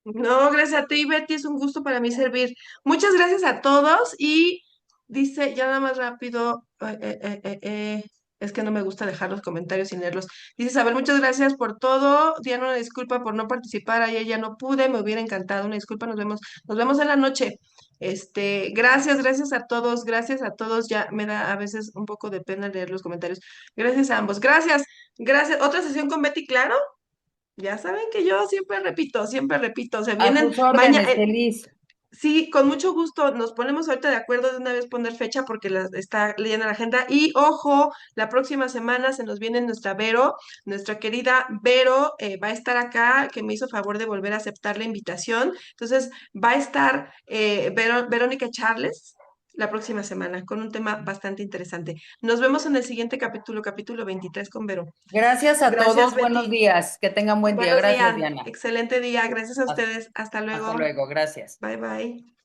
No, gracias a ti, Betty, es un gusto para mí servir. Muchas gracias a todos y dice, ya nada más rápido, es que no me gusta dejar los comentarios sin leerlos. Dice, Saber, muchas gracias por todo. Diana, una disculpa por no participar, ayer ya no pude, me hubiera encantado, una disculpa, nos vemos en la noche. Gracias gracias a todos, ya me da a veces un poco de pena leer los comentarios. Gracias a ambos, gracias. Otra sesión con Betty, claro. Ya saben que yo siempre repito, se A vienen tus mañana. órdenes, feliz. Sí, con mucho gusto nos ponemos ahorita de acuerdo de una vez poner fecha porque está leyendo la agenda. Y ojo, la próxima semana se nos viene nuestra Vero, nuestra querida Vero, va a estar acá, que me hizo favor de volver a aceptar la invitación. Entonces, va a estar Verónica Charles la próxima semana con un tema bastante interesante. Nos vemos en el siguiente capítulo, capítulo 23 con Vero. Gracias a Gracias, todos, buenos Betty. días, que tengan buen día. Buenos Gracias, días, Diana. excelente día. Gracias a Hasta ustedes. Hasta hasta luego. luego, gracias. Bye bye.